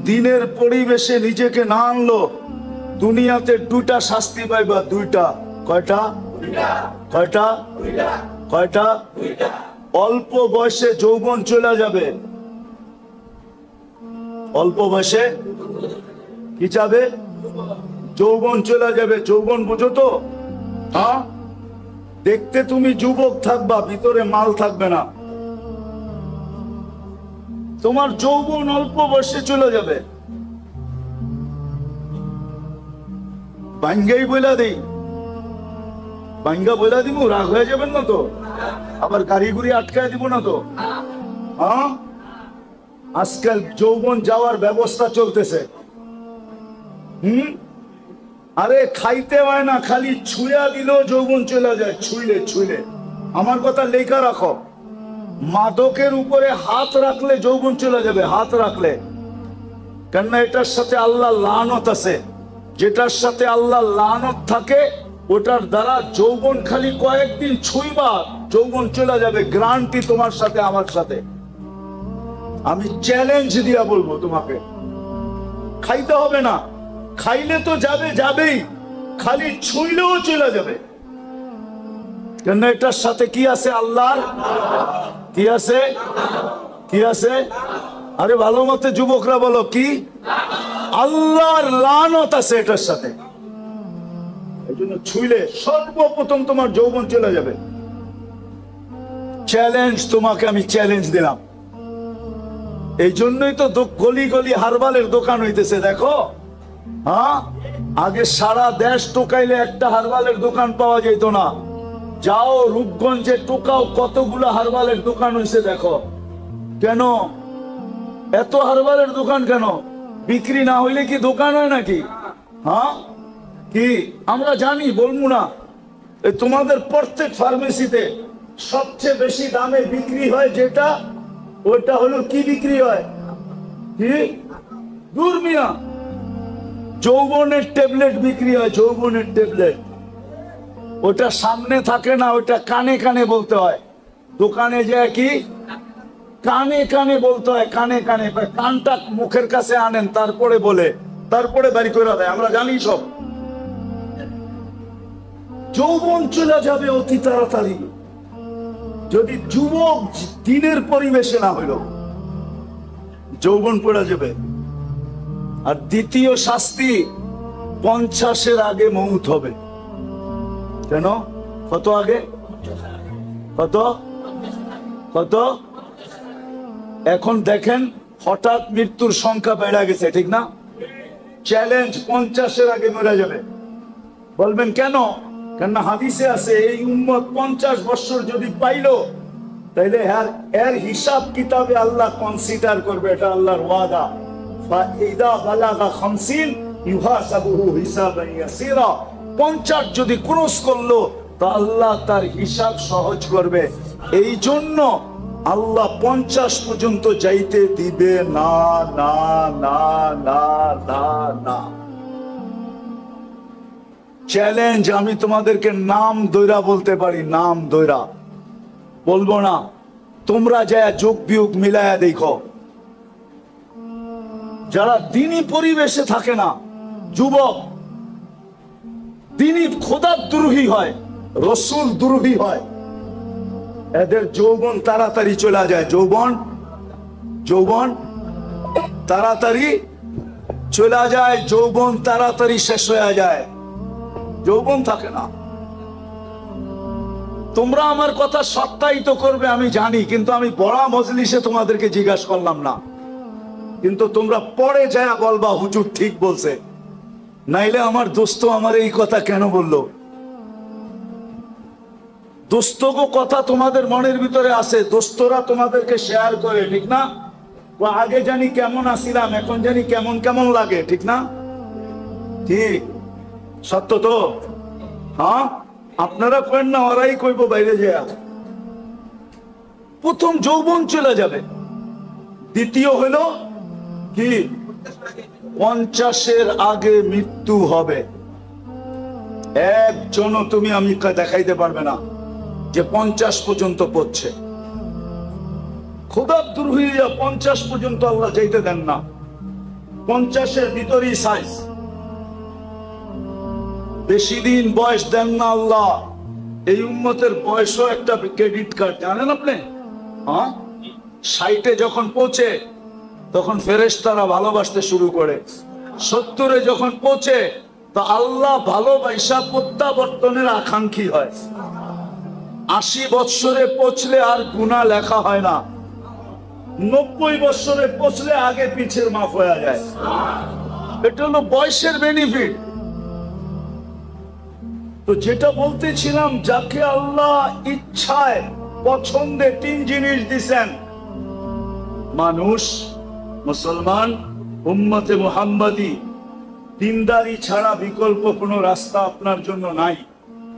দিনের পরিবেশে নিজেকে না আনলো, দুনিয়াতে দুইটা শাস্তি পাইবা। দুইটা। কয়টা? কয়টা? কয়টা? অল্প বয়সে যৌবন চলে যাবে। অল্প বয়সে কি যাবে? যৌবন চলে যাবে। যৌবন বুঝো তো? হ্যাঁ, দেখতে তুমি যুবক থাকবা, ভিতরে মাল থাকবে না। তোমার যৌবন অল্প বয়সে চলে যাবে। বাঙ্গাই বইলা দেই, বাঙ্গা বইলা দিব, রাগ হয়ে যাবেন না তো? আবার গাড়ি গুড়ি আটকায় দিব না তো? হ্যাঁ, আজকাল যৌবন যাওয়ার ব্যবস্থা চলতেছে। আরে খাইতে হয় না, খালি ছুঁয়া দিলেও যৌবন চলে যায়। ছুঁইলে আমার কথা লেখা রাখো, মাদকের উপরে হাত রাখলে যৌবন চলে যাবে। হাত রাখলে, কেননা এটার সাথে আল্লাহ লানত আছে। যেটার সাথে আল্লাহ লানত থাকে ওটার দ্বারা যৌবন খালি কয়েকদিন ছুঁইবা, যৌবন চলে যাবে। গ্যারান্টি তোমার সাথে আমার সাথে। আমি চ্যালেঞ্জ দিয়া বলবো তোমাকে, খাইতে হবে না, খাইলে তো যাবেই, খালি ছুঁইলেও চলে যাবে। কেন এটার সাথে কি আছে? আল্লাহর কি আছে? কি আছে? আরে ভালো মতো যুবকরা বলো, কি? আল্লাহর লানত আছে এটার সাথে। এই জন্য ছুঁইলে সর্বপ্রথম তোমার যৌবন চলে যাবে। চ্যালেঞ্জ তোমাকে আমি চ্যালেঞ্জ দিলাম। এই জন্যই তো গলি গলি হারবালের দোকান হইতেছে, দেখো। হ্যাঁ, আগে সারা দেশ টোকাইলে একটা হারবালের দোকান পাওয়া যেত না। যাও রূপগঞ্জে টোকাও, কতগুলো হারবালের দোকান হয়েছে দেখো। কেন এত হারবালের দোকান? কেন? বিক্রি না হইলে কি দোকান হয় নাকি? হ্যাঁ, কি আমরা জানি, বলবো না? তোমাদের প্রত্যেক ফার্মেসিতে সবচেয়ে বেশি দামে বিক্রি হয় যেটা, ওটা হলো কি বিক্রি হয়? কি? দূর মিয়া, যৌবনের ট্যাবলেট বিক্রি হয়। যৌবনের ট্যাবলেট, ওটা সামনে থাকে না, ওটা কানে কানে বলতে হয়। দোকানে যায় কি কানে কানে বলতে হয়, কানে কানে। কানটা মুখের কাছে আনেন, তারপরে বলে, তারপরে বাড়ি করে দেয়। আমরা জানি সব। যৌবন চলে যাবে অতি তাড়াতাড়ি যদি যুবক দিনের পরিবেশে না হইল, যৌবন পড়ে যাবে। আর দ্বিতীয় শাস্তি, 50-এর আগে মৌত হবে। কেন? কত আগে? কত? কত? এখন দেখেন হঠাৎ মৃত্যুর সংখ্যা বেড়ে গেছে, ঠিক না? চ্যালেঞ্জ, 50-এর আগে মরে যাবে। বলবেন কেন? কেননা হাদিসে আছে এই উম্মত 50 বছর যদি পাইলো, তাইলে এর হিসাব কিতাবে আল্লাহ কনসিডার করবে। এটা আল্লাহর ওয়াদা। ফাইদা বালাগা 50 ইউহাসাবুহু হিসাবান ইয়াসীরা। 50 যদি ক্রস করলো তো আল্লাহ তার হিসাব সহজ করবে। এই জন্য আল্লাহ 50 পর্যন্ত যাইতে দিবে না, না, না, না, না, না। চ্যালেঞ্জ, আমি তোমাদেরকে নাম দৈরা বলতে পারি, নাম দৈরা বলবো না। তোমরা যা যোগ বিয়োগ মিলায়া দেখো, যারা দিনী পরিবেশে থাকে না, যুবক, দিনী খোদার দ্রোহী হয়, রসুল দ্রোহী হয়, এদের যৌবন তাড়াতাড়ি চলে যায়। যৌবন যৌবন তাড়াতাড়ি চলে যায়, যৌবন তাড়াতাড়ি শেষ হয়ে যায়, যৌবন থাকে না। তোমরা আমার কথা সত্যায়িত করবে আমি জানি, কিন্তু আমি বড় মজলিসে তোমাদেরকে জিজ্ঞাসা করলাম না, কিন্তু তোমরা পরে যায় বলবা হুজুর ঠিক বলছে, নাইলে আমার দোস্ত আমার এই কথা কেন বললো। দোস্তগো কথা তোমাদের মনের ভিতরে আছে, দোস্তরা তোমাদেরকে শেয়ার করে, ঠিক না? ও আগে জানি কেমন আসিলাম, এখন জানি কেমন কেমন লাগে, ঠিক না? ঠিক সত্য তো? হ্যাঁ, আপনারা কেন না, ওরাই কইব বাইরে যায়। প্রথম যৌবন চলে যাবে, দ্বিতীয় হলো কি 50-এর আগে মৃত্যু হবে। একজনও তুমি আমি দেখাইতে পারবে না যে 50 পর্যন্ত পড়ছে। খোদা দূর হয়ে 50 পর্যন্ত আল্লাহ যাইতে দেন না। 50-এর ভিতরেই সাইজ, বেশি দিন বয়স দেন না আল্লাহ। এই উম্মতের বয়সও একটা ক্রেডিট কার্ড, জানেন আপনি? হ্যাঁ, 60-এ যখন পৌঁছে তখন ফেরেশতারা ভালোবাসতে শুরু করে, 70-এ যখন পৌঁছে তো আল্লাহ ভালোবাসা প্রত্যাবর্তনের আকাঙ্ক্ষী হয়। 80 বৎসরে পৌঁছলে আর গুনাহ লেখা হয় না, 90 বৎসরে পৌঁছলে আগে পিছের মাফ হয়ে যায়। এটা হলো বয়সের বেনিফিট। তো যেটা বলতেছিলাম, যাকে আল্লাহ ইচ্ছায় পছন্দে 3 জিনিস দিছেন, মানুষ, মুসলমান, উম্মতে মুহাম্মাদি, দিনদারি ছাড়া বিকল্প কোনো রাস্তা আপনার জন্য নাই।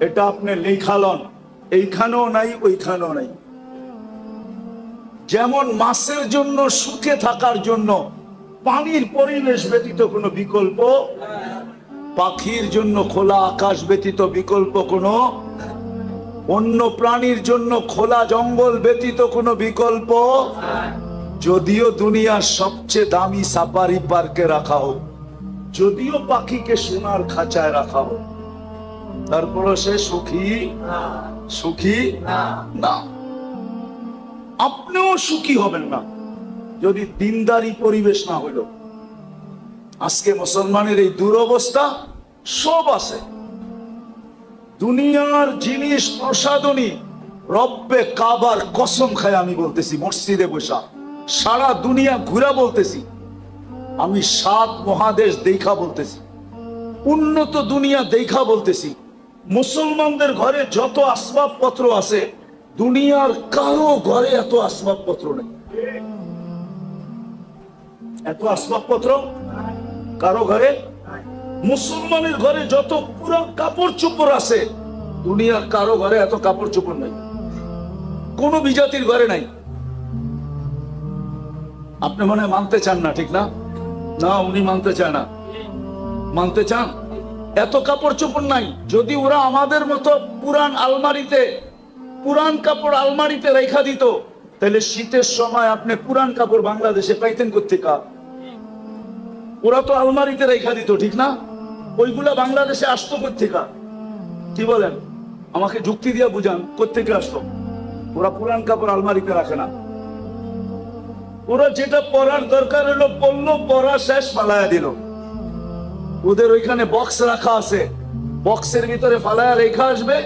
এটা আপনি লেখালন, এইখানেও নাই ওইখানেও নাই। যেমন মাছের জন্য সুখে থাকার জন্য পানির পরিবেশ ব্যতীত কোনো বিকল্প, পাখির জন্য খোলা আকাশ ব্যতীত বিকল্প কোনো, অন্য প্রাণীর জন্য খোলা জঙ্গল ব্যতীত কোনো বিকল্প, যদিও দুনিয়ার সবচেয়ে দামি সাফারি পার্কে রাখা হোক, যদিও পাখিকে সোনার খাঁচায় রাখা হোক, তারপরে সে সুখী সুখী না। আপনিও সুখী হবেন না যদি দিনদারি পরিবেশ না হইল। আজকে মুসলমানের এই দুরবস্থা। সব আছে, দুনিয়ার জিনিস প্রসাদনী, রব্বে কাবার কসম খায় আমি বলতেছি, মসজিদে বসা সারা দুনিয়া ঘুরা বলতেছি, আমি 7 মহাদেশ দেখা বলতেছি, উন্নত দুনিয়া দেখা বলতেছি, মুসলমানদের ঘরে যত আসবাবপত্র আছে দুনিয়ার কারো ঘরে এত আসবাবপত্র নেই। এত আসবাবপত্র কারো ঘরে, মুসলমানের ঘরে যত পুরো কাপড় চোপড় আছে দুনিয়ার কারো ঘরে এত কাপড় চোপড় নাই, কোন বিজাতির ঘরে নাই। আপনি মনে মানতে চান না, ঠিক না? না, উনি মানতে চায় না। মানতে চান? এত কাপড় চোপড় নাই। যদি ওরা আমাদের মতো পুরান আলমারিতে, পুরান কাপড় আলমারিতে রেখা দিত, তাহলে শীতের সময় আপনি পুরান কাপড় বাংলাদেশে পাইতেন কোত্থেকে? ওরা তো আলমারিতে রেখা দিত, ঠিক না? ওইগুলা বাংলাদেশে আসতো কোত্থেকে? কি বলেন? আমাকে যুক্তি দিয়ে বুঝান, কোত্থেকে আসতো? ওরা পুরান কাপড় আলমারিতে রাখে না। ওরা যেটা পরার দরকার হলো পড়লো, পরা শেষ, ফালায়া দিল। ওদের ওইখানে বক্স রাখা আছে, বক্সের ভিতরে ফালায়া রেখা আসবে,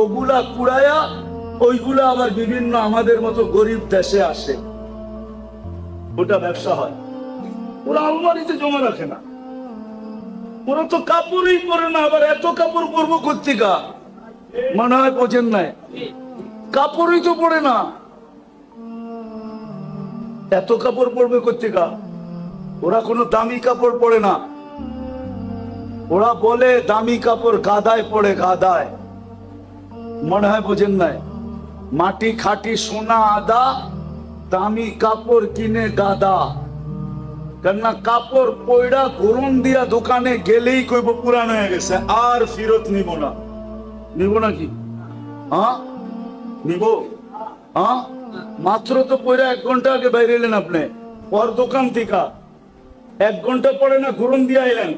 ওগুলা কুড়ায়া ওইগুলা আবার বিভিন্ন আমাদের মতো গরিব দেশে আসে, ওটা ব্যবসা হয়। ওরা আলমারিতে জমা রাখে না। ওরা তো কাপড়ই পরে না, আবার এত কাপড় পরবো কোত্থেকে? মনে হয় বোঝেন নাই, কাপড়ই তো পরে না, এত কাপড় পরবে কোত্থেকে? ওরা কোনো দামি কাপড় পরে না। ওরা বলে দামি কাপড় গাদায় পড়ে, গাদায়। মনে হয় বোঝেন নাই, মাটি খাটি সোনা আদা, দামি কাপড় কিনে গাদা। কেননা কাপড় পয়ড়া গরম দিয়া দোকানে গেলেই কইব পুরান হয়ে গেছে, আর ফেরত নিব না। নিব নাকি? হ্যাঁ নিব। হ্যাঁ, মাত্র তো পয়রা 1 ঘন্টা আগে বাইরে এলেন আপনি ওর দোকান থেকে, 1 ঘন্টা পরে না গরম দিয়া এলেন,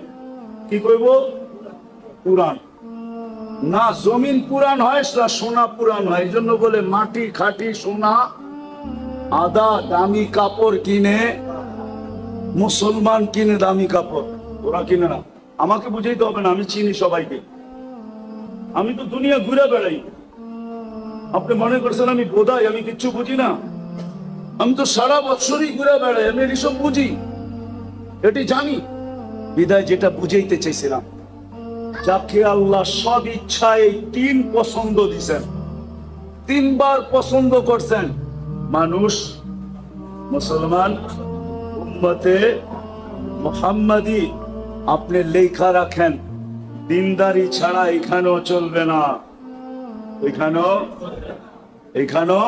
কি কইব? পুরান না। জমিন পুরান হয় না সোনা পুরান হয়, এই জন্য বলে মাটি খাটি সোনা আদা দামি কাপড় কিনে, মুসলমান কিনে দামি কাপড়, ওরা কিনে না। আমাকে বুঝাইতে হবে না, আমি চিনি সবাইকে, আমি তো দুনিয়া ঘুরে বেড়াই। আপনি মনে করছেন আমি বোধাই, আমি কিচ্ছু বুঝি না? আমি তো সারা বছরই ঘুরে বেড়াই, আমি এসব বুঝি, এটি জানি। বিদায় যেটা বুঝাইতে চাইছিলাম, যাকে আল্লাহ সব ইচ্ছায় তিন পছন্দ দিছেন, তিনবার পছন্দ করছেন, মানুষ, মুসলমান, উম্মতে মুহাম্মাদি। আপনি লেখা রাখেন, দিনদারি ছাড়া এখানেও চলবে না, ওইখানেও, এইখানেও,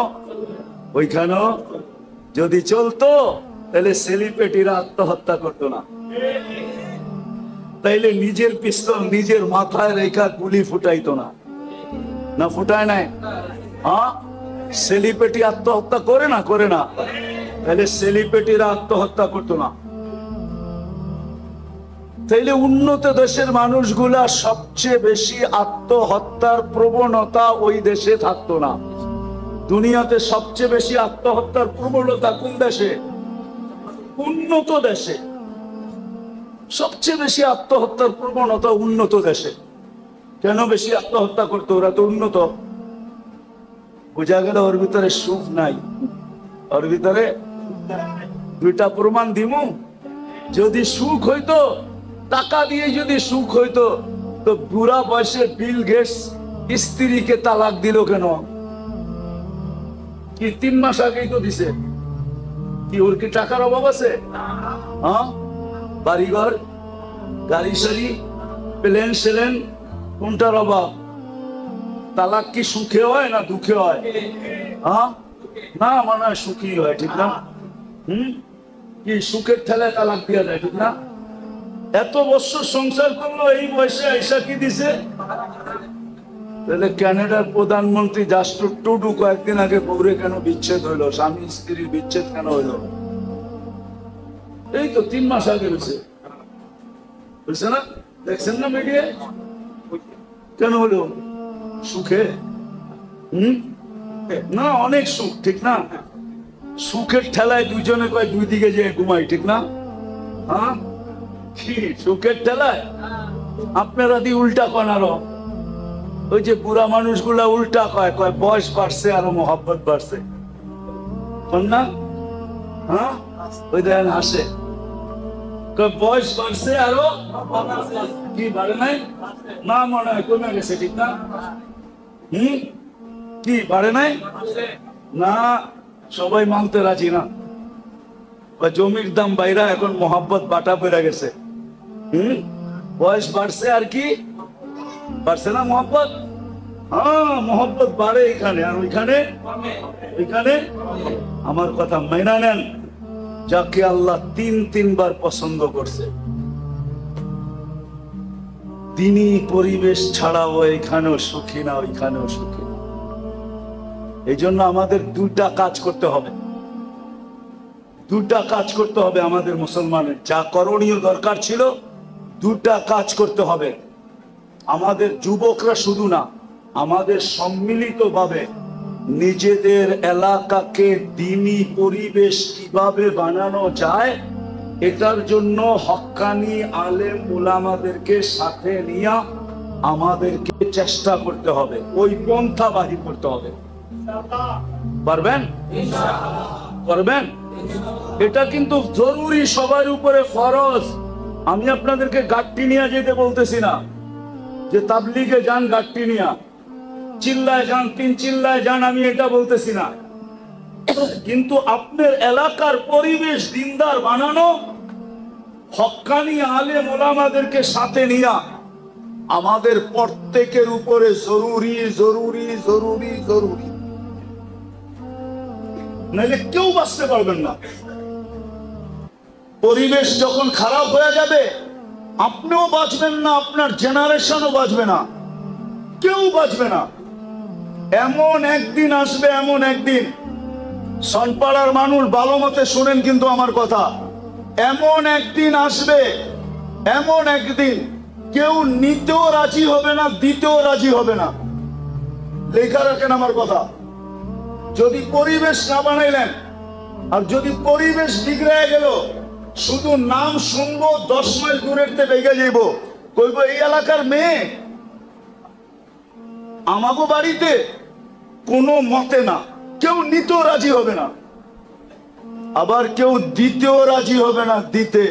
ওইখানেও। যদি চলতো তাহলে সেলিব্রিটিরা আত্মহত্যা করতো না, তাইলে নিজের পিস্তল নিজের মাথায় রেখা গুলি ফুটাইতো না, না ফুটায় নাই? হ্যাঁ, সেলিব্রিটি আত্মহত্যা করে না, করে না? তাহলে সেলিব্রিটিরা আত্মহত্যা করতো না। তাইলে উন্নত দেশের মানুষগুলা সবচেয়ে বেশি আত্মহত্যার প্রবণতা ওই দেশে থাকতো না। দুনিয়াতে সবচেয়ে বেশি আত্মহত্যার প্রবণতা কোন দেশে? উন্নত দেশে। সবচেয়ে বেশি আত্মহত্যার প্রবণতা উন্নত দেশে। কেন বেশি আত্মহত্যা করতো? ওরা তো উন্নত। বোঝা গেল ওর ভিতরে সুখ নাই, ওর ভিতরে। দুইটা প্রমাণ দিমু। যদি সুখ হইতো, টাকা দিয়ে যদি সুখ হইতো, তো বুড়া বয়সে বিল গেটস স্ত্রীকে তালাক দিল কেন? কি 3 মাস আগেই তো দিছে। কি ওর কি টাকার অভাব আছে? হ্যাঁ, বাড়িঘর, গাড়ি সারি, প্লেন সেলেন, কোনটার অভাব? তালাক কি সুখে হয় না দুঃখে হয়? হ্যাঁ, না মনে হয় সুখী হয়, ঠিক না? কি সুখের ঠেলায় তালাক দিয়া যায়, ঠিক না? এত বছর সংসার করলো, এই বয়সে আইসা কি দিছে? তাহলে কানাডার প্রধানমন্ত্রী জাস্টিস ট্রুডো কয়েকদিন আগে বউরে কেন বিচ্ছেদ হইলো, স্বামী স্ত্রীর বিচ্ছেদ কেন হইলো? এই তো 3 মাস আগে হয়েছে, বুঝছে না? দেখছেন না মিডিয়া? কেন হলো? সুখে? না, অনেক সুখ, ঠিক না? সুখের ঠেলায় দুইজনে কয় দুই দিকে যে ঘুমাই, ঠিক না? হ্যাঁ, কি সুখের ঠেলায়? আপনারা দি উল্টা কন আরো। ওই যে বুড়া মানুষগুলা উল্টা কয়, কয় বয়স বাড়ছে আরো মহব্বত বাড়ছে, না? হ্যাঁ, ওই দেখেন হাসে, কয় বয়স বাড়ছে আরো। কি বাড়ে নাই? না, মনে হয় কমে গেছে, ঠিক না? কি বাড়ে নাই? না, সবাই মানতে রাজি না। জমির দাম বাইরা এখন মহব্বত বাটা পড়ে গেছে। বয়স বাড়ছে আর কি বাড়ছে না মহব্বত? হ্যাঁ, মহব্বত বাড়ে এখানে, আর ওইখানে, ওইখানে। আমার কথা মেনে নেন, যাকে আল্লাহ 3বার পছন্দ করছে, তিনি পরিবেশ ছাড়াও এখানেও সুখী না, ওইখানেও সুখী না। এই জন্য আমাদের দুটা কাজ করতে হবে, দুটা কাজ করতে হবে আমাদের মুসলমানের। যা করণীয় দরকার ছিল, দুটা কাজ করতে হবে। আমাদের যুবকরা শুধু না, আমাদের সম্মিলিতভাবে নিজেদের এলাকাকে দ্বীনি পরিবেশ কিভাবে বানানো যায়, এটার জন্য হক্কানি আলেম উলামাদেরকে সাথে নিয়ে আমাদেরকে চেষ্টা করতে হবে, ওই পন্থা বাহির করতে হবে। পারবেন? পারবেন? এটা কিন্তু জরুরি, সবার উপরে ফরজ। আমি আপনাদেরকে গাট্টি নিয়ে যেতে বলতেছি না, যে তাবলিগে যান গাট্টি নিয়া, চিল্লায় যান, 3 চিল্লায় যান, আমি এটা বলতেছি না। কিন্তু আপনার এলাকার পরিবেশ দিনদার বানানো, হক্কানি আলেম ওলামাদেরকে সাথে নিয়া আমাদের প্রত্যেকের উপরে জরুরি, জরুরি, জরুরি, জরুরি। নাহলে কেউ বাঁচতে পারবেন না। পরিবেশ যখন খারাপ হয়ে যাবে, আপনিও বাঁচবেন না, আপনার জেনারেশনও বাঁচবে না, কেউ বাঁচবে না। এমন একদিন আসবে, এমন একদিন, সনপাড়ার মানুষ ভালো মতে শুনেন কিন্তু আমার কথা, এমন একদিন আসবে, এমন একদিন কেউ নিতেও রাজি হবে না, দিতেও রাজি হবে না। লেখা রাখেন আমার কথা। যদি পরিবেশ না বানাইলেন, আর যদি পরিবেশ বিগড়ে গেল, শুধু নাম শুনবো 10 মাইল দূরের তে বেগে যাইব, কইব এই এলাকার মেয়ে, আমাগো বাড়িতে কোনো মতে না, কেউ নিতেও রাজি হবে না, আবার কেউ দিতেও রাজি হবে না দিতে।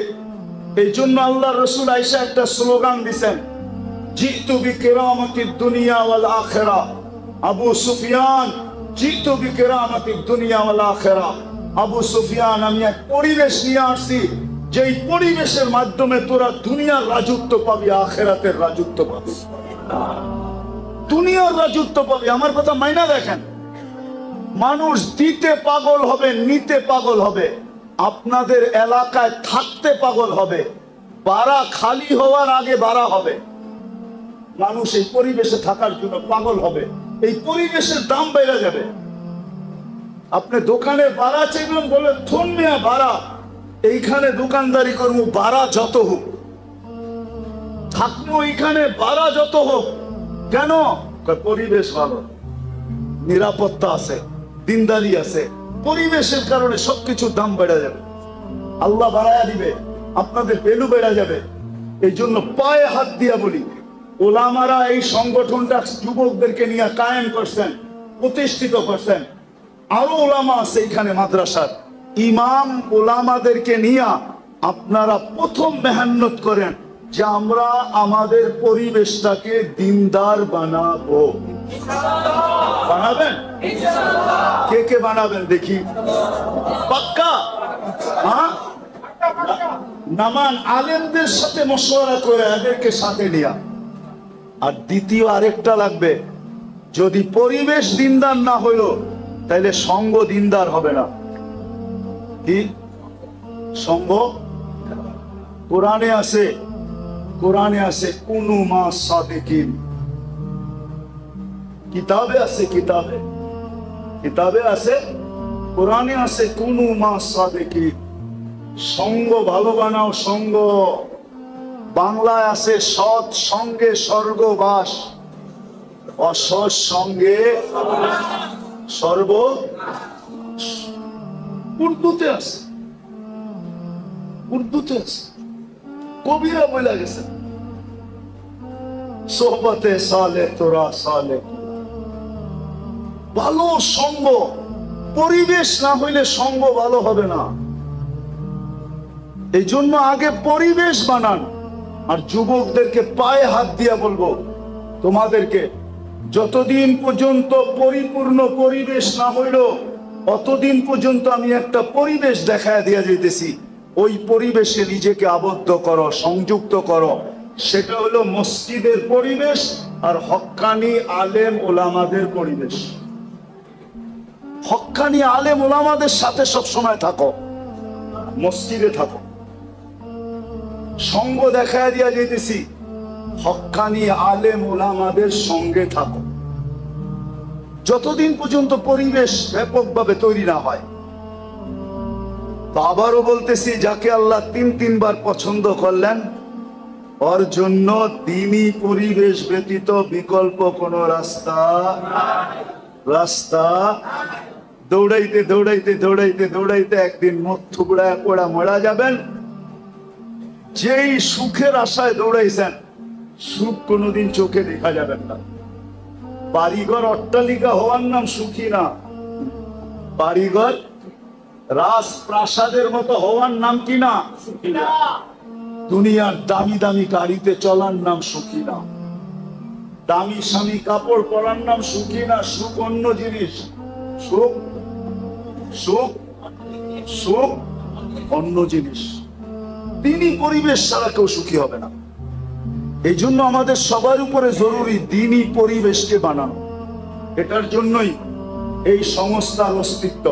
এই জন্য আল্লাহ রসুল আয়েশা একটা স্লোগান দিছেন, জিতু বিকেরামতিদ দুনিয়া ওয়াল আখিরা। আবু সুফিয়ান, জিতু বিকেরামতিদ দুনিয়া ওয়াল আখিরা। আবু সুফিয়ান, আমি এক পরিবেশ নিয়ে আসছি, যেই পরিবেশের মাধ্যমে তোরা দুনিয়ার রাজত্ব পাবি, আখিরাতের রাজত্ব পাবি, দুনিয়ার রাজত্ব পাবি। আমার কথা মাইনা দেখেন, মানুষ দিতে পাগল হবে, নিতে পাগল হবে, আপনাদের এলাকায় থাকতে পাগল হবে, বাড়া খালি হওয়ার আগে বাড়া হবে। মানুষ এই পরিবেশে থাকার জন্য পাগল হবে, এই পরিবেশের দাম বেড়ে যাবে। আপনি দোকানে বাড়া চাইবেন, বলে থমিয়া বাড়া, এইখানে দোকানদারি করবো, বাড়া যত হোক থাকবো, এইখানে বাড়া যত হোক। কেন? পরিবেশ ভালো, নিরাপত্তা আছে, দিনদারি আছে। পরিবেশের কারণে সবকিছুর দাম বেড়ে যাবে, আল্লাহ বাড়ায়া দিবে, আপনাদের ভ্যালু বেড়ে যাবে। এই জন্য পায়ে হাত দিয়া বলি, ওলামারা এই সংগঠনটা যুবকদেরকে নিয়ে কায়েম করছেন, প্রতিষ্ঠিত করছেন। আরো ওলামা আছে এখানে, মাদ্রাসার ইমাম ওলামাদেরকে নিয়ে আপনারা প্রথম মেহনত করেন যে আমরা আমাদের পরিবেশটাকে দিনদার বানাবো। বানাবেন? কে কে বানাবেন দেখি? পাক্কা? হ্যাঁ, নামান আলেমদের সাথে মশওয়ারা করে এদেরকে সাথে নিয়া। আর দ্বিতীয় আরেকটা লাগবে, যদি পরিবেশ দিনদার না হইল তাইলে সঙ্গ দিনদার হবে না। কি সঙ্গ? কোরআনে আছে, কোরআনে আছে কুনু মা সাদিকিন, কিতাবে আছে, কিতাবে কিতাবে আছে, কোরআনে আছে কুনু মা সাদিকিন। সঙ্গ ভালো বানাও, সঙ্গ। বাংলায় আছে সৎ সঙ্গে স্বর্গবাস, অসৎ সঙ্গে সর্ব। উর্দুতে আছে, উর্দুতে আছে, কবিরা বলে গেছে, সোহবতে সালে তোরা সালে। ভালো সঙ্গ, পরিবেশ না হইলে সঙ্গ ভালো হবে না। এই জন্য আগে পরিবেশ বানান। আর যুবকদেরকে পায়ে হাত দিয়া বলবো, তোমাদেরকে যতদিন পর্যন্ত পরিপূর্ণ পরিবেশ না হইল, অতদিন পর্যন্ত আমি একটা পরিবেশ দেখায় দিয়া যাইতেছি। ওই পরিবেশে নিজেকে আবদ্ধ করো, সংযুক্ত করো। সেটা হলো মসজিদের পরিবেশ আর হক্কানি আলেম ওলামাদের পরিবেশ। হক্কানি আলেম ওলামাদের সাথে সব সময় থাকো, মসজিদে থাকো। সঙ্গ দেখায় দিয়া যেতেছি, হক্কানি আলেম ওলামাদের সঙ্গে থাকো, যতদিন পর্যন্ত পরিবেশ ব্যাপকভাবে তৈরি না হয়। তো আবারও বলতেছি, যাকে আল্লাহ তিনবার পছন্দ করলেন, ওর জন্য দ্বীনি পরিবেশ ব্যতীত বিকল্প কোন রাস্তা দৌড়াইতে দৌড়াইতে দৌড়াইতে দৌড়াইতে একদিন মুখ থুবড়ায় পোড়া মরা যাবেন। যেই সুখের আশায় দৌড়াইছেন, সুখ কোনোদিন চোখে দেখা যাবেন না। বাড়িঘর অট্টালিকা হওয়ার নাম সুখী না, বাড়িঘর রাজপ্রাসাদের মতো হওয়ার নাম কি না? সুখী না। দুনিয়ার দামি দামি গাড়িতে চলার নাম সুখী না, দামি স্বামী কাপড় পরার নাম সুখী না। সুখ অন্য জিনিস, সুখ সুখ সুখ অন্য জিনিস। তিনি পরিবেশ ছাড়া কেউ সুখী হবে না। এই জন্য আমাদের সবার উপরে জরুরি দ্বীনি পরিবেশকে বানানো। এটার জন্যই এই সংস্থার অস্তিত্ব।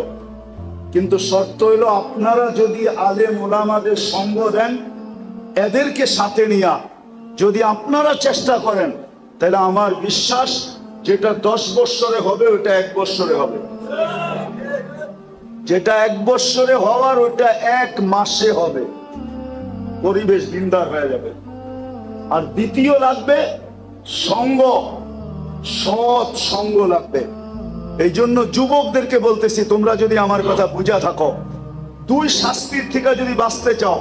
কিন্তু শর্ত হইল, আপনারা যদি আলেম ওলামাদের সঙ্গ দেন, এদেরকে সাথে নিয়া যদি আপনারা চেষ্টা করেন, তাহলে আমার বিশ্বাস যেটা 10 বৎসরে হবে ওটা 1 বৎসরে হবে, যেটা 1 বৎসরে হওয়ার ওটা 1 মাসে হবে। পরিবেশ দিনদার হয়ে যাবে। আর দ্বিতীয় লাগবে সঙ্গ, সৎ সঙ্গ লাগবে। এই জন্য যুবকদেরকে বলতেছি, তোমরা যদি আমার কথা বুঝা থাকো, দুই শাস্তির থেকে যদি বাঁচতে চাও,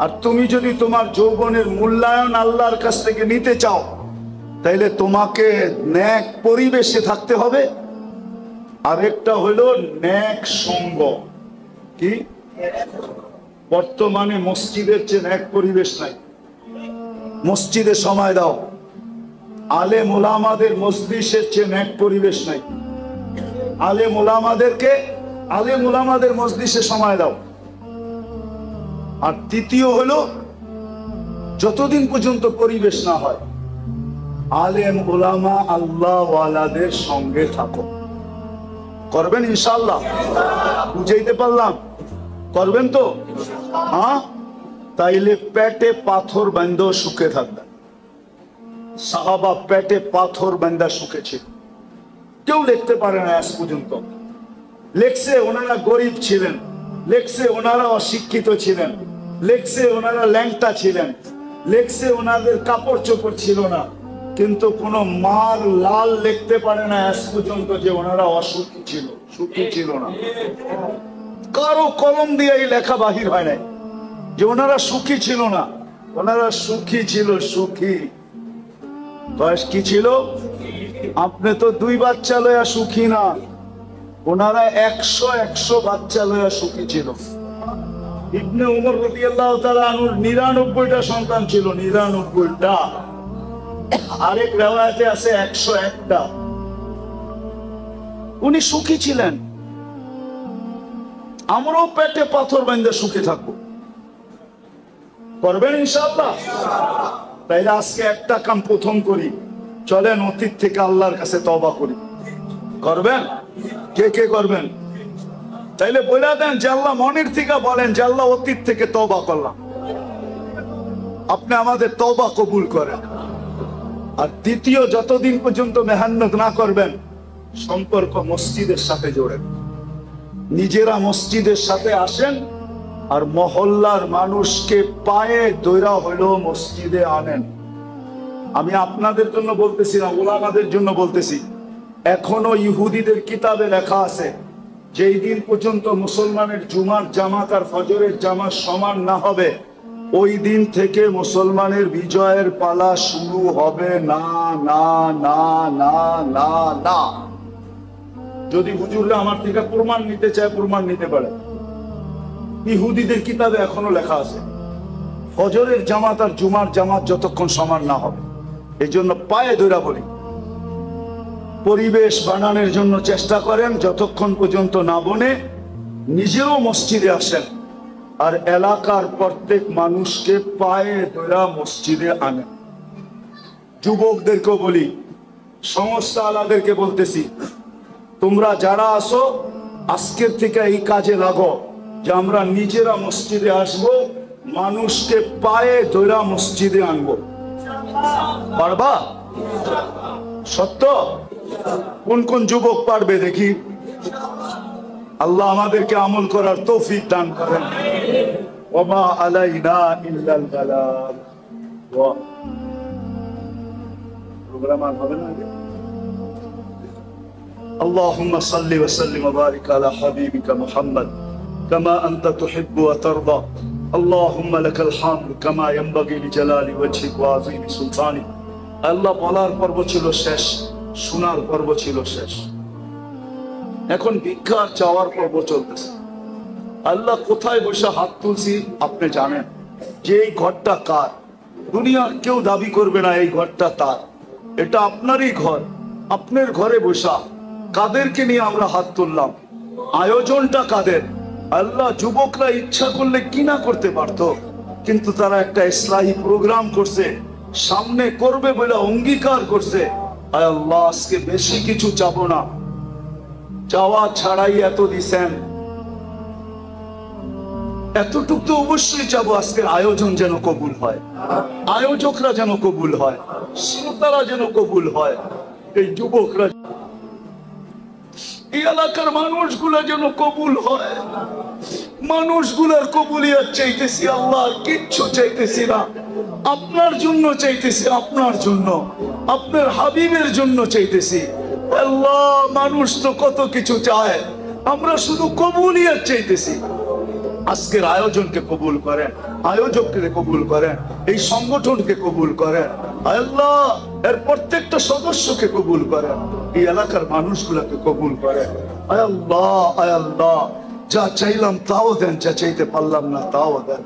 আর তুমি যদি তোমার যৌবনের মূল্যায়ন আল্লাহর কাছ থেকে নিতে চাও, তাইলে তোমাকে ন্যাক পরিবেশে থাকতে হবে। আরেকটা হলো ন্যাক সঙ্গ। কি বর্তমানে মসজিদের চেয়ে ন্যাক পরিবেশ নাই। মসজিদে সময় দাও, আলেম ওলামাদের মজলিসের চেয়ে ন্যাক পরিবেশ নাই। আলেম ওলামাদের মজলিসে সময় দাও। আর তৃতীয় হলো, যতদিন পর্যন্ত পরিবেশ না হয়, আলেম ওলামা আল্লাহ ওয়ালাদের সঙ্গে থাকো। করবেন ইনশাআল্লাহ? বুঝাইতে পারলাম? করবেন তো? হ্যাঁ, তাইলে পেটে পাথর বান্ধা সুখে থাকবেন। সাহাবা পেটে পাথর বান্ধা সুখে ছিল। কেউ লিখতে পারে না আজ পর্যন্ত। লেখছে ওনারা গরিব ছিলেন, লেখছে ওনারা অশিক্ষিত ছিলেন, লেখছে ওনারা ল্যাংটা ছিলেন, লেখছে ওনাদের কাপড় চোপড় ছিল না, কিন্তু কোন মার লাল লিখতে পারে না আজ পর্যন্ত যে ওনারা অসুখী ছিল, সুখী ছিল না। কারো কলম দিয়ে এই লেখা বাহির হয় নাই যে ওনারা সুখী ছিল না। ওনারা সুখী ছিল, সুখী। বয়স কি ছিল? আপনি তো 2 বাচ্চা লয়া সুখী না, ওনারা 100 বাচ্চা লয়া সুখী ছিল। ইবনে উমর রাদিয়াল্লাহু তাআলা আনহুর 99টা সন্তান ছিল, 99টা। আরেক রিওয়ায়াতে আছে 101টা। উনি সুখী ছিলেন। আমরাও পেটে পাথর বাঁধে সুখী থাকবো। করবেন ইনশাআল্লাহ? তাইলে আজকে একটা কাম প্রথম করি, চলেন অতীত থেকে আল্লাহর কাছে তওবা করি। করবেন? কে কে করবেন? তাইলে বলে দেন যে আল্লাহ, মনের থেকে বলেন যে আল্লাহ, অতীত থেকে তওবা করলাম, আপনি আমাদের তওবা কবুল করেন। আর দ্বিতীয়, যতদিন পর্যন্ত মেহনত না করবেন, সম্পর্ক মসজিদের সাথে জোড়েন। নিজেরা মসজিদের সাথে আসেন, আর মহল্লার মানুষকে পায়ে দৈরা হইলো মসজিদে আনেন। আমি আপনাদের জন্য বলতেছি না, ওলামাদের জন্য বলতেছি। এখনো ইহুদিদের কিতাবে লেখা আছে, যেই দিন পর্যন্ত মুসলমানের জুমার জামাত আর ফজরের জামাত সমান না হবে, ওই দিন থেকে মুসলমানের বিজয়ের পালা শুরু হবে না, না, না, না, না, না। যদি হুজুররা আমার থেকে প্রমাণ নিতে চায়, প্রমাণ নিতে পারে। ইহুদিদের কিতাবে এখনো লেখা আছে, ফজরের জামাত আর জুমার জামাত যতক্ষণ সমান না হবে। এই জন্য পায়ে ধরা বলি, পরিবেশ বানানোর জন্য চেষ্টা করেন। যতক্ষণ পর্যন্ত না বনে, নিজেও মসজিদে আসেন, আর এলাকার প্রত্যেক মানুষকে পায়ে ধরা মসজিদে আনেন। যুবকদেরকেও বলি, সংস্থা আলাদেরকে বলতেছি, তোমরা যারা আসো, আজকের থেকে এই কাজে লাগো যে আমরা নিজেরা মসজিদে আসবো, মানুষকে পায়ে ধরা মসজিদে আনবো। পারবা? সত্য? কোন কোন যুবক পারবে দেখি? আল্লাহ আমাদেরকে আমল করার তৌফিক দান করেন। ওমা আলাইনা ইল্লাল বালাগ। প্রোগ্রাম আর হবে না? اللهم صل وسلم وبارك على حبيبك محمد كما أنت تحب وترضى اللهم لك الحمد كما ينبغي لجلال وجهك وعظيم سلطانك। আল্লাহ বলার পর্ব ছিল শেষ, শোনার পর্ব ছিল শেষ। এখন ভিক্ষার চাওয়ার পর্ব চলতেছে। আল্লাহ কোথায় বসে হাত তুলছি আপনি জানেন, যে এই ঘরটা কার। দুনিয়ার কেউ দাবি করবে না এই ঘরটা তার, এটা আপনারই ঘর। আপনার ঘরে বসা কাদেরকে নিয়ে আমরা হাত তুললাম? আয়োজনটা কাদের? আল্লাহ, যুবকরা ইচ্ছা করলে কি না করতে পারতো, কিন্তু তারা একটা ইসলাহি প্রোগ্রাম করছে, সামনে করবে বলে অঙ্গীকার করছে। আল্লাহ, আজকে বেশি কিছু চাবো না, চাওয়া ছাড়াই এত দিছেন, এতটুকু তো অবশ্যই চাবো। আজকের আয়োজন যেন কবুল হয়, আয়োজকরা যেন কবুল হয়, শ্রোতারা যেন কবুল হয়, এই যুবকরা, এই এলাকার মানুষগুলা যেন কবুল হয়। মানুষগুলার কবুলিয়ত চাইতেছি আল্লাহ, কিচ্ছু চাইতেছি না। আপনার জন্য চাইতেছি, আপনার জন্য, আপনার হাবিবের জন্য চাইতেছি। আল্লাহ, মানুষ তো কত কিছু চায়, আমরা শুধু কবুলিয়ত চাইতেছি। আজকের আয়োজনকে কবুল করেন, আয়োজককে কবুল করেন, এই সংগঠনকে কবুল করেন। আয় আল্লাহ, এর প্রত্যেকটা সদস্যকে কবুল করেন, এই এলাকার মানুষগুলোকে কবুল করেন। আয় আল্লাহ, আয় আল্লাহ, যা চাইলাম তাও দেন, যা চাইতে পারলাম না তাও দেন।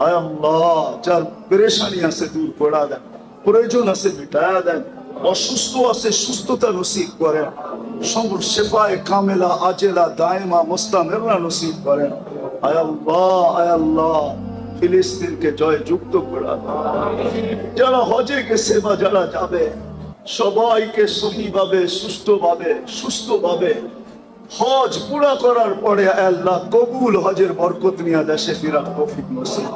আয় আল্লাহ, যার পেরেশানি আছে দূর করা দেন, প্রয়োজন আছে মিটায়া দেন, অসুস্থ আছে সুস্থতা নসিব করেন, শেফায়ে কামেলা আজেলা দায়মা মুস্তামিররা নসিব করেন। আয় আল্লাহ, আয় আল্লাহ, ফিলিস্তিনকে জয় যুক্ত করা দেন। যারা হজে গেছে বা যারা যাবে সবাইকে সহিভাবে সুস্থভাবে হজ পুরা করার পরে আল্লাহ কবুল হজের বরকত নিয়ে দেশে ফিরার তৌফিক নসিব।